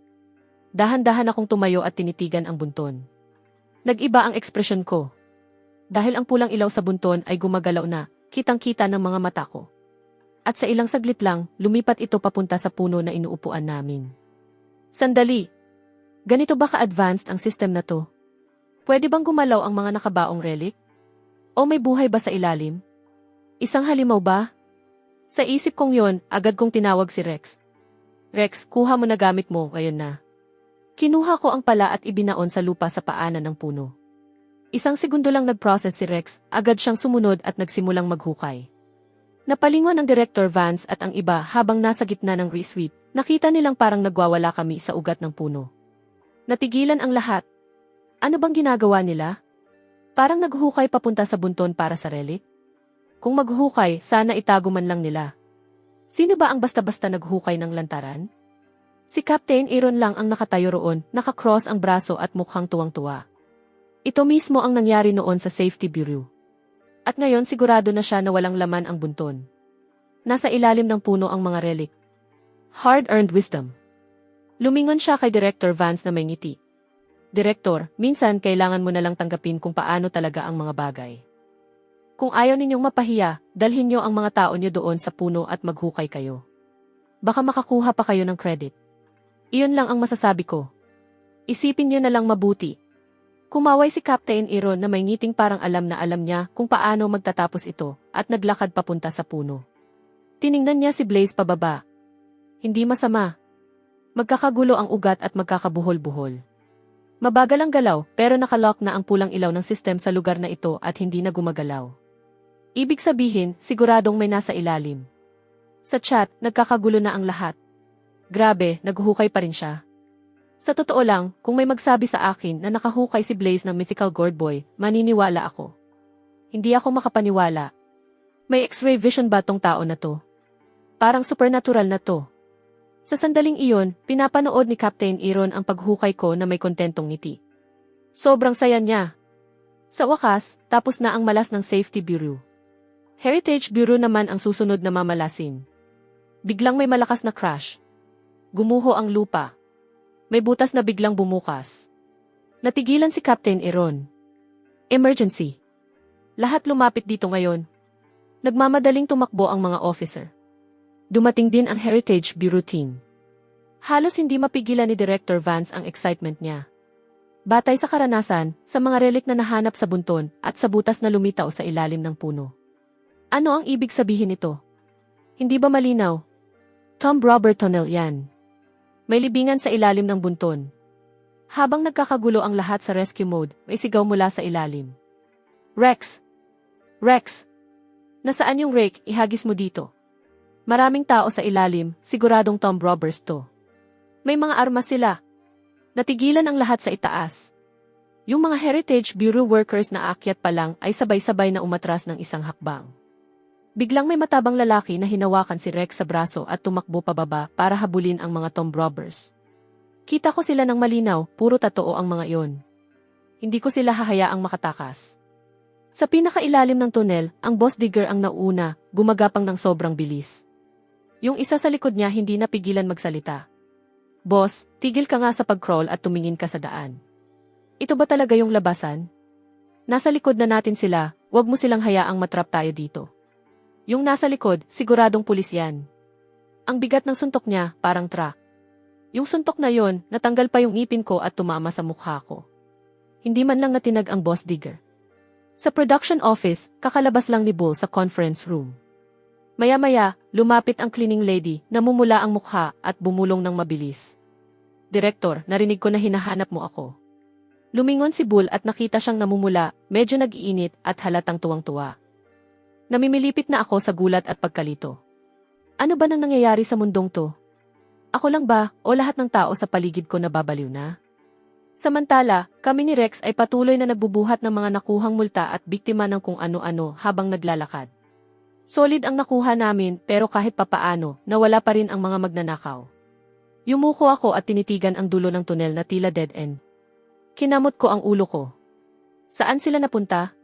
Dahan-dahan akong tumayo at tinitigan ang bunton. Nag-iba ang ekspresyon ko. Dahil ang pulang ilaw sa bunton ay gumagalaw na, kitang-kita ng mga mata ko. At sa ilang saglit lang, lumipat ito papunta sa puno na inuupuan namin. Sandali! Ganito ba ka-advanced ang system na to? Pwede bang gumalaw ang mga nakabaong relic? O may buhay ba sa ilalim? Isang halimaw ba? Sa isip kong yon, agad kong tinawag si Rex. Rex, kuha mo na gamit mo, ngayon na. Kinuha ko ang pala at ibinaon sa lupa sa paanan ng puno. Isang segundo lang nag-process si Rex, agad siyang sumunod at nagsimulang maghukay. Napalingon ang Director Vance at ang iba habang nasa gitna ng re-sweep, nakita nilang parang nagwawala kami sa ugat ng puno. Natigilan ang lahat. Ano bang ginagawa nila? Parang naghukay papunta sa bunton para sa relic? Kung maghukay, sana itago man lang nila. Sino ba ang basta-basta naghukay ng lantaran? Si Captain Aaron lang ang nakatayo roon, nakakross ang braso at mukhang tuwang-tuwa. Ito mismo ang nangyari noon sa Safety Bureau. At ngayon sigurado na siya na walang laman ang bunton. Nasa ilalim ng puno ang mga relic. Hard-earned wisdom. Lumingon siya kay Director Vance na may ngiti. Direktor, minsan kailangan mo na lang tanggapin kung paano talaga ang mga bagay. Kung ayaw ninyong mapahiya, dalhin niyo ang mga tao niyo doon sa puno at maghukay kayo. Baka makakuha pa kayo ng credit. Iyon lang ang masasabi ko. Isipin niyo na lang mabuti. Kumaway si Captain Aaron na may ngiting parang alam na alam niya kung paano magtatapos ito at naglakad papunta sa puno. Tiningnan niya si Blaze pababa. Hindi masama. Magkakagulo ang ugat at magkakabuhol-buhol. Mabagal ang galaw pero nakalock na ang pulang ilaw ng system sa lugar na ito at hindi na gumagalaw. Ibig sabihin, siguradong may nasa ilalim. Sa chat, nagkakagulo na ang lahat. Grabe, naghuhukay pa rin siya. Sa totoo lang, kung may magsabi sa akin na nakahukay si Blaze ng mythical gourd boy, maniniwala ako. Hindi ako makapaniwala. May X-ray vision ba tong tao na to? Parang supernatural na to. Sa sandaling iyon, pinapanood ni Captain Aaron ang paghukay ko na may kontentong ngiti. Sobrang saya niya. Sa wakas, tapos na ang malas ng Safety Bureau. Heritage Bureau naman ang susunod na mamalasin. Biglang may malakas na crash. Gumuho ang lupa. May butas na biglang bumukas. Natigilan si Captain Aaron. Emergency. Lahat lumapit dito ngayon. Nagmamadaling tumakbo ang mga officer. Dumating din ang Heritage Bureau team. Halos hindi mapigilan ni Director Vance ang excitement niya. Batay sa karanasan, sa mga relic na nahanap sa bunton at sa butas na lumitaw sa ilalim ng puno. Ano ang ibig sabihin nito? Hindi ba malinaw? Tom Robert Tunnel yan. May libingan sa ilalim ng bunton. Habang nagkakagulo ang lahat sa rescue mode, may sigaw mula sa ilalim. Rex! Rex! Nasaan yung rake? Ihagis mo dito. Maraming tao sa ilalim, siguradong Tom Robbers to. May mga armas sila. Natigilan ang lahat sa itaas. Yung mga Heritage Bureau workers na aakyat pa lang ay sabay-sabay na umatras ng isang hakbang. Biglang may matabang lalaki na hinawakan si Rex sa braso at tumakbo pababa para habulin ang mga Tom Robbers. Kita ko sila ng malinaw, puro totoo ang mga iyon. Hindi ko sila hahayaang makatakas. Sa pinakailalim ng tunnel, ang boss digger ang nauna, gumagapang ng sobrang bilis. Yung isa sa likod niya hindi napigilan magsalita. Boss, tigil ka nga sa pag-crawl at tumingin ka sa daan. Ito ba talaga yung labasan? Nasa likod na natin sila, wag mo silang hayaang matrap tayo dito. Yung nasa likod, siguradong pulis yan. Ang bigat ng suntok niya, parang truck. Yung suntok na yon, natanggal pa yung ngipin ko at tumama sa mukha ko. Hindi man lang natinag ang boss digger. Sa production office, kakalabas lang ni Bull sa conference room. Maya-maya, lumapit ang cleaning lady, namumula ang mukha at bumulong ng mabilis. Direktor, narinig ko na hinahanap mo ako. Lumingon si Bull at nakita siyang namumula, medyo nag-iinit at halatang tuwang-tuwa. Namimilipit na ako sa gulat at pagkalito. Ano ba nang nangyayari sa mundong to? Ako lang ba o lahat ng tao sa paligid ko nababaliw na? Samantala, kami ni Rex ay patuloy na nagbubuhat ng mga nakuhang multa at biktima ng kung ano-ano habang naglalakad. Solid ang nakuha namin pero kahit papaano, nawala pa rin ang mga magnanakaw. Yumuko ako at tinitigan ang dulo ng tunel na tila dead end. Kinamot ko ang ulo ko. Saan sila napunta?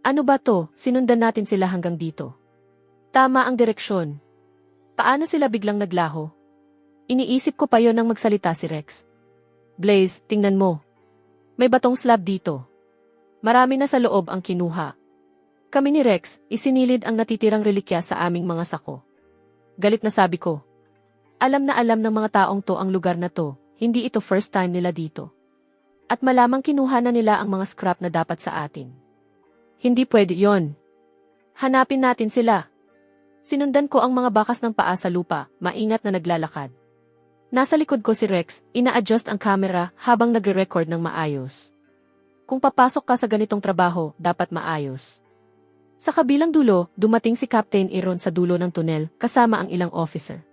Ano ba to? Sinundan natin sila hanggang dito. Tama ang direksyon. Paano sila biglang naglaho? Iniisip ko pa yon nang magsalita si Rex. Blaze, tingnan mo. May batong slab dito. Marami na sa loob ang kinuha. Kami ni Rex, isinilid ang natitirang relikya sa aming mga sako. Galit na sabi ko. Alam na alam ng mga taong to ang lugar na to, hindi ito first time nila dito. At malamang kinuha na nila ang mga scrap na dapat sa atin. Hindi pwede yon. Hanapin natin sila. Sinundan ko ang mga bakas ng paa sa lupa, maingat na naglalakad. Nasa likod ko si Rex, ina-adjust ang camera habang nagre-record ng maayos. Kung papasok ka sa ganitong trabaho, dapat maayos. Sa kabilang dulo, dumating si Captain Aaron sa dulo ng tunel, kasama ang ilang officer.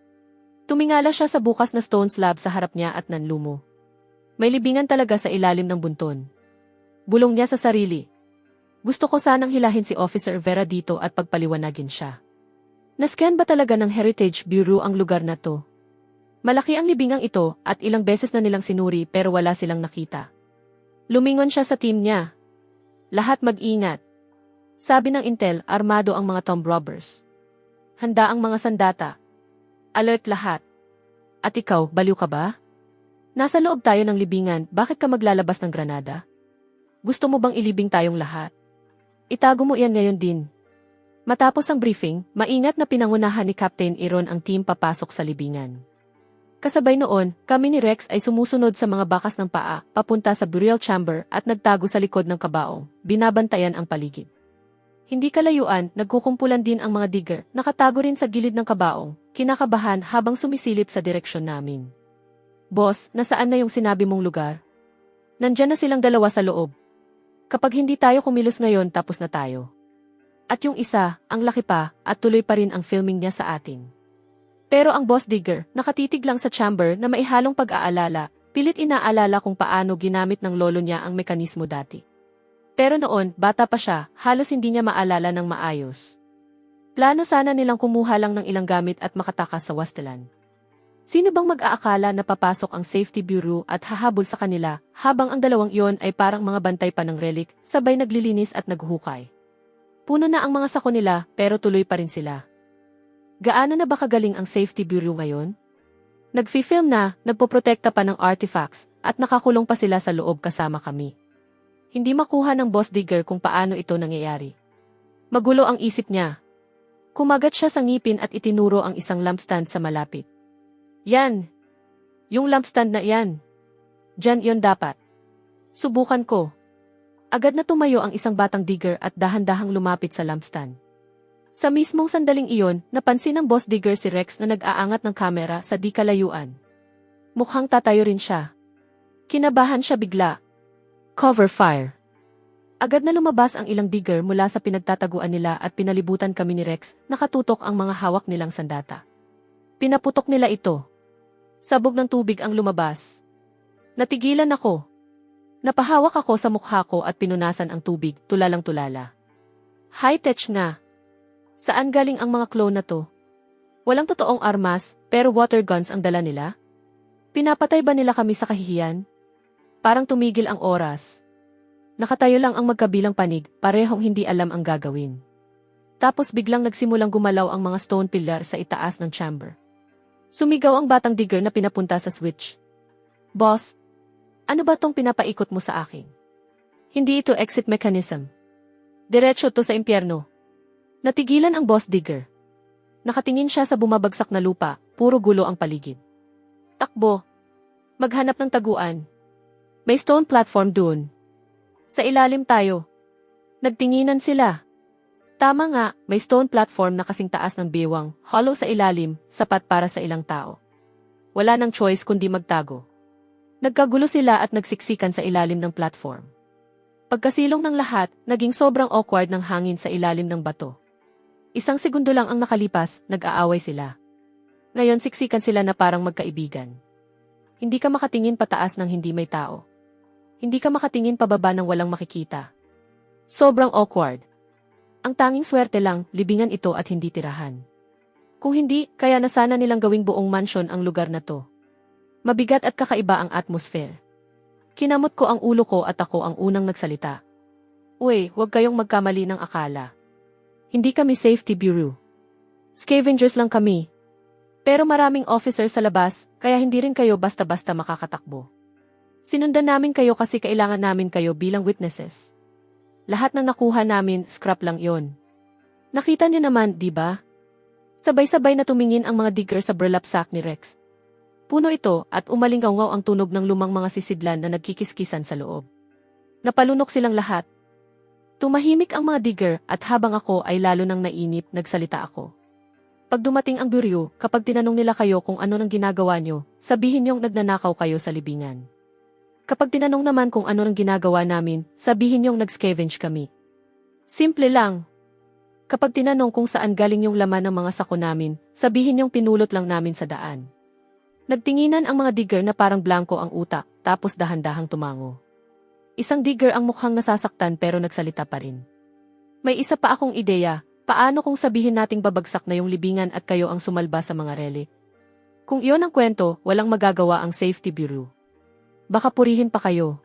Tumingala siya sa bukas na stone slab sa harap niya at nanlumo. May libingan talaga sa ilalim ng bunton. Bulong niya sa sarili. Gusto ko sanang hilahin si Officer Vera dito at pagpaliwanagin siya. Nascan ba talaga ng Heritage Bureau ang lugar na to? Malaki ang libingang ito at ilang beses na nilang sinuri pero wala silang nakita. Lumingon siya sa team niya. Lahat mag-ingat. Sabi ng intel, armado ang mga tomb robbers. Handa ang mga sandata. Alert lahat. At ikaw, baliw ka ba? Nasa loob tayo ng libingan, bakit ka maglalabas ng granada? Gusto mo bang ilibing tayong lahat? Itago mo iyan ngayon din. Matapos ang briefing, maingat na pinangunahan ni Captain Aaron ang team papasok sa libingan. Kasabay noon, kami ni Rex ay sumusunod sa mga bakas ng paa, papunta sa burial chamber at nagtago sa likod ng kabaong, binabantayan ang paligid. Hindi kalayuan, nagkukumpulan din ang mga digger, nakatago rin sa gilid ng kabaong, kinakabahan habang sumisilip sa direksyon namin. Boss, nasaan na yung sinabi mong lugar? Nandyan na silang dalawa sa loob. Kapag hindi tayo kumilos ngayon, tapos na tayo. At yung isa, ang laki pa, at tuloy pa rin ang filming niya sa atin. Pero ang boss digger, nakatitig lang sa chamber na maihalong pag-aalala, pilit inaalala kung paano ginamit ng lolo niya ang mekanismo dati. Pero noon, bata pa siya, halos hindi niya maalala ng maayos. Plano sana nilang kumuha lang ng ilang gamit at makatakas sa wasteland. Sino bang mag-aakala na papasok ang Safety Bureau at hahabol sa kanila, habang ang dalawang iyon ay parang mga bantay pa ng relic, sabay naglilinis at naghuhukay. Puno na ang mga sako nila, pero tuloy pa rin sila. Gaano na ba kagaling ang Safety Bureau ngayon? Nagfi-film na, nagpoprotekta pa ng artifacts, at nakakulong pa sila sa loob kasama kami. Hindi makuha ng boss digger kung paano ito nangyayari. Magulo ang isip niya. Kumagat siya sa ngipin at itinuro ang isang lampstand sa malapit. Yan. Yung lampstand na yan. Diyan yon dapat. Subukan ko. Agad na tumayo ang isang batang digger at dahan-dahang lumapit sa lampstand. Sa mismong sandaling iyon, napansin ng boss digger si Rex na nag-aangat ng kamera sa di kalayuan. Mukhang tatayo rin siya. Kinabahan siya bigla. Cover fire. Agad na lumabas ang ilang digger mula sa pinagtataguan nila at pinalibutan kami ni Rex, nakatutok ang mga hawak nilang sandata. Pinaputok nila ito. Sabog ng tubig ang lumabas. Natigilan ako. Napahawak ako sa mukha ko at pinunasan ang tubig, tulalang-tulala. High-tech nga. Saan galing ang mga clone na to? Walang totoong armas, pero water guns ang dala nila? Pinapatay ba nila kami sa kahihiyan? Parang tumigil ang oras. Nakatayo lang ang magkabilang panig, parehong hindi alam ang gagawin. Tapos biglang nagsimulang gumalaw ang mga stone pillar sa itaas ng chamber. Sumigaw ang batang digger na pinapunta sa switch. Boss, ano ba tong pinapaikot mo sa akin? Hindi ito exit mechanism. Diretso to sa impyerno. Natigilan ang boss digger. Nakatingin siya sa bumabagsak na lupa, puro gulo ang paligid. Takbo. Maghanap ng taguan. May stone platform doon. Sa ilalim tayo. Nagtinginan sila. Tama nga, may stone platform na kasing taas ng biwang, hollow sa ilalim, sapat para sa ilang tao. Wala nang choice kundi magtago. Nagkagulo sila at nagsiksikan sa ilalim ng platform. Pagkasilong ng lahat, naging sobrang awkward ng hangin sa ilalim ng bato. Isang segundo lang ang nakalipas, nag-aaway sila. Ngayon siksikan sila na parang magkaibigan. Hindi ka makatingin pataas ng hindi may tao. Hindi ka makatingin pababa ng walang makikita. Sobrang awkward. Ang tanging swerte lang, libingan ito at hindi tirahan. Kung hindi, kaya na sana nilang gawing buong mansyon ang lugar na to. Mabigat at kakaiba ang atmosphere. Kinamot ko ang ulo ko at ako ang unang nagsalita. Uy, huwag kayong magkamali ng akala. Hindi kami safety bureau. Scavengers lang kami. Pero maraming officer sa labas, kaya hindi rin kayo basta-basta makakatakbo. Sinundan namin kayo kasi kailangan namin kayo bilang witnesses. Lahat ng nakuha namin, scrap lang yon. Nakita niyo naman, di ba? Sabay-sabay na tumingin ang mga digger sa burlap sack ni Rex. Puno ito at umalingaw-ngaw ang tunog ng lumang mga sisidlan na nagkikiskisan sa loob. Napalunok silang lahat. Tumahimik ang mga digger at habang ako ay lalo nang nainip, nagsalita ako. Pag dumating ang bureau, kapag tinanong nila kayo kung ano nang ginagawa nyo, sabihin niyong nagnanakaw kayo sa libingan. Kapag tinanong naman kung ano nang ginagawa namin, sabihin niyong nag-scavenge kami. Simple lang. Kapag tinanong kung saan galing yung laman ng mga sako namin, sabihin niyong pinulot lang namin sa daan. Nagtinginan ang mga digger na parang blanco ang utak, tapos dahan-dahang tumango. Isang digger ang mukhang nasasaktan pero nagsalita pa rin. May isa pa akong ideya, paano kung sabihin nating babagsak na yung libingan at kayo ang sumalba sa mga relic? Kung iyon ang kwento, walang magagawa ang safety bureau. Baka purihin pa kayo.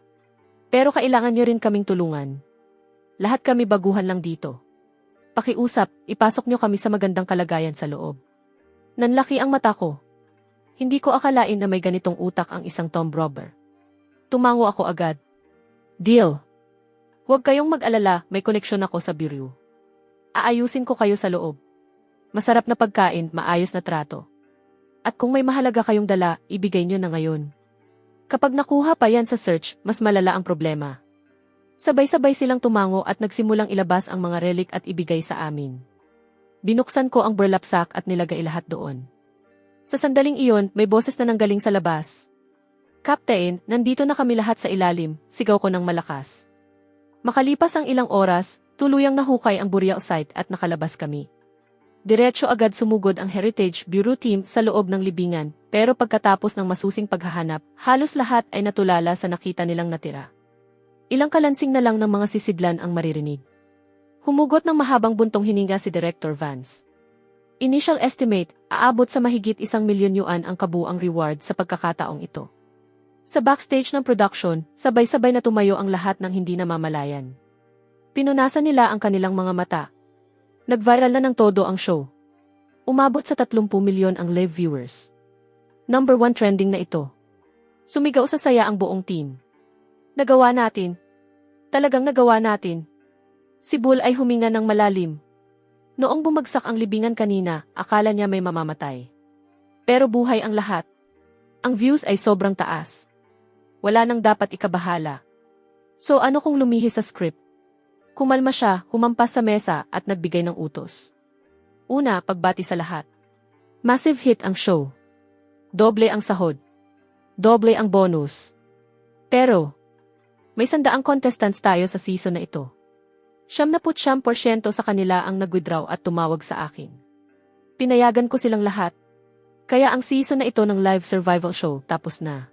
Pero kailangan nyo rin kaming tulungan. Lahat kami baguhan lang dito. Pakiusap, ipasok nyo kami sa magandang kalagayan sa loob. Nanlaki ang mata ko. Hindi ko akalain na may ganitong utak ang isang tomb robber. Tumango ako agad. Deal. Huwag kayong mag-alala, may koneksyon ako sa bureau. Aayusin ko kayo sa loob. Masarap na pagkain, maayos na trato. At kung may mahalaga kayong dala, ibigay nyo na ngayon. Kapag nakuha pa yan sa search, mas malala ang problema. Sabay-sabay silang tumango at nagsimulang ilabas ang mga relic at ibigay sa amin. Binuksan ko ang burlap sack at nilagay lahat doon. Sa sandaling iyon, may boses na nanggaling sa labas. Captain, nandito na kami lahat sa ilalim, sigaw ko ng malakas. Makalipas ang ilang oras, tuluyang nahukay ang burial site at nakalabas kami. Diretso agad sumugod ang Heritage Bureau team sa loob ng libingan, pero pagkatapos ng masusing paghahanap, halos lahat ay natulala sa nakita nilang natira. Ilang kalansing na lang ng mga sisidlan ang maririnig. Humugot ng mahabang buntong hininga si Director Vance. Initial estimate, aabot sa mahigit 1,000,000 yuan ang kabuang reward sa pagkakataong ito. Sa backstage ng production, sabay-sabay na tumayo ang lahat ng hindi namamalayan. Pinunasan nila ang kanilang mga mata. Nag-viral na ng todo ang show. Umabot sa 30 milyon ang live viewers. Number 1 trending na ito. Sumigaw sa saya ang buong team. Nagawa natin. Talagang nagawa natin. Si Bull ay huminga ng malalim. Noong bumagsak ang libingan kanina, akala niya may mamamatay. Pero buhay ang lahat. Ang views ay sobrang taas. Wala nang dapat ikabahala. So ano kung lumihi sa script? Kumalma siya, humampas sa mesa at nagbigay ng utos. Una, pagbati sa lahat. Massive hit ang show. Doble ang sahod. Doble ang bonus. Pero, may 100 contestants tayo sa season na ito. 79% sa kanila ang nag-withdraw at tumawag sa akin. Pinayagan ko silang lahat. Kaya ang season na ito ng live survival show tapos na.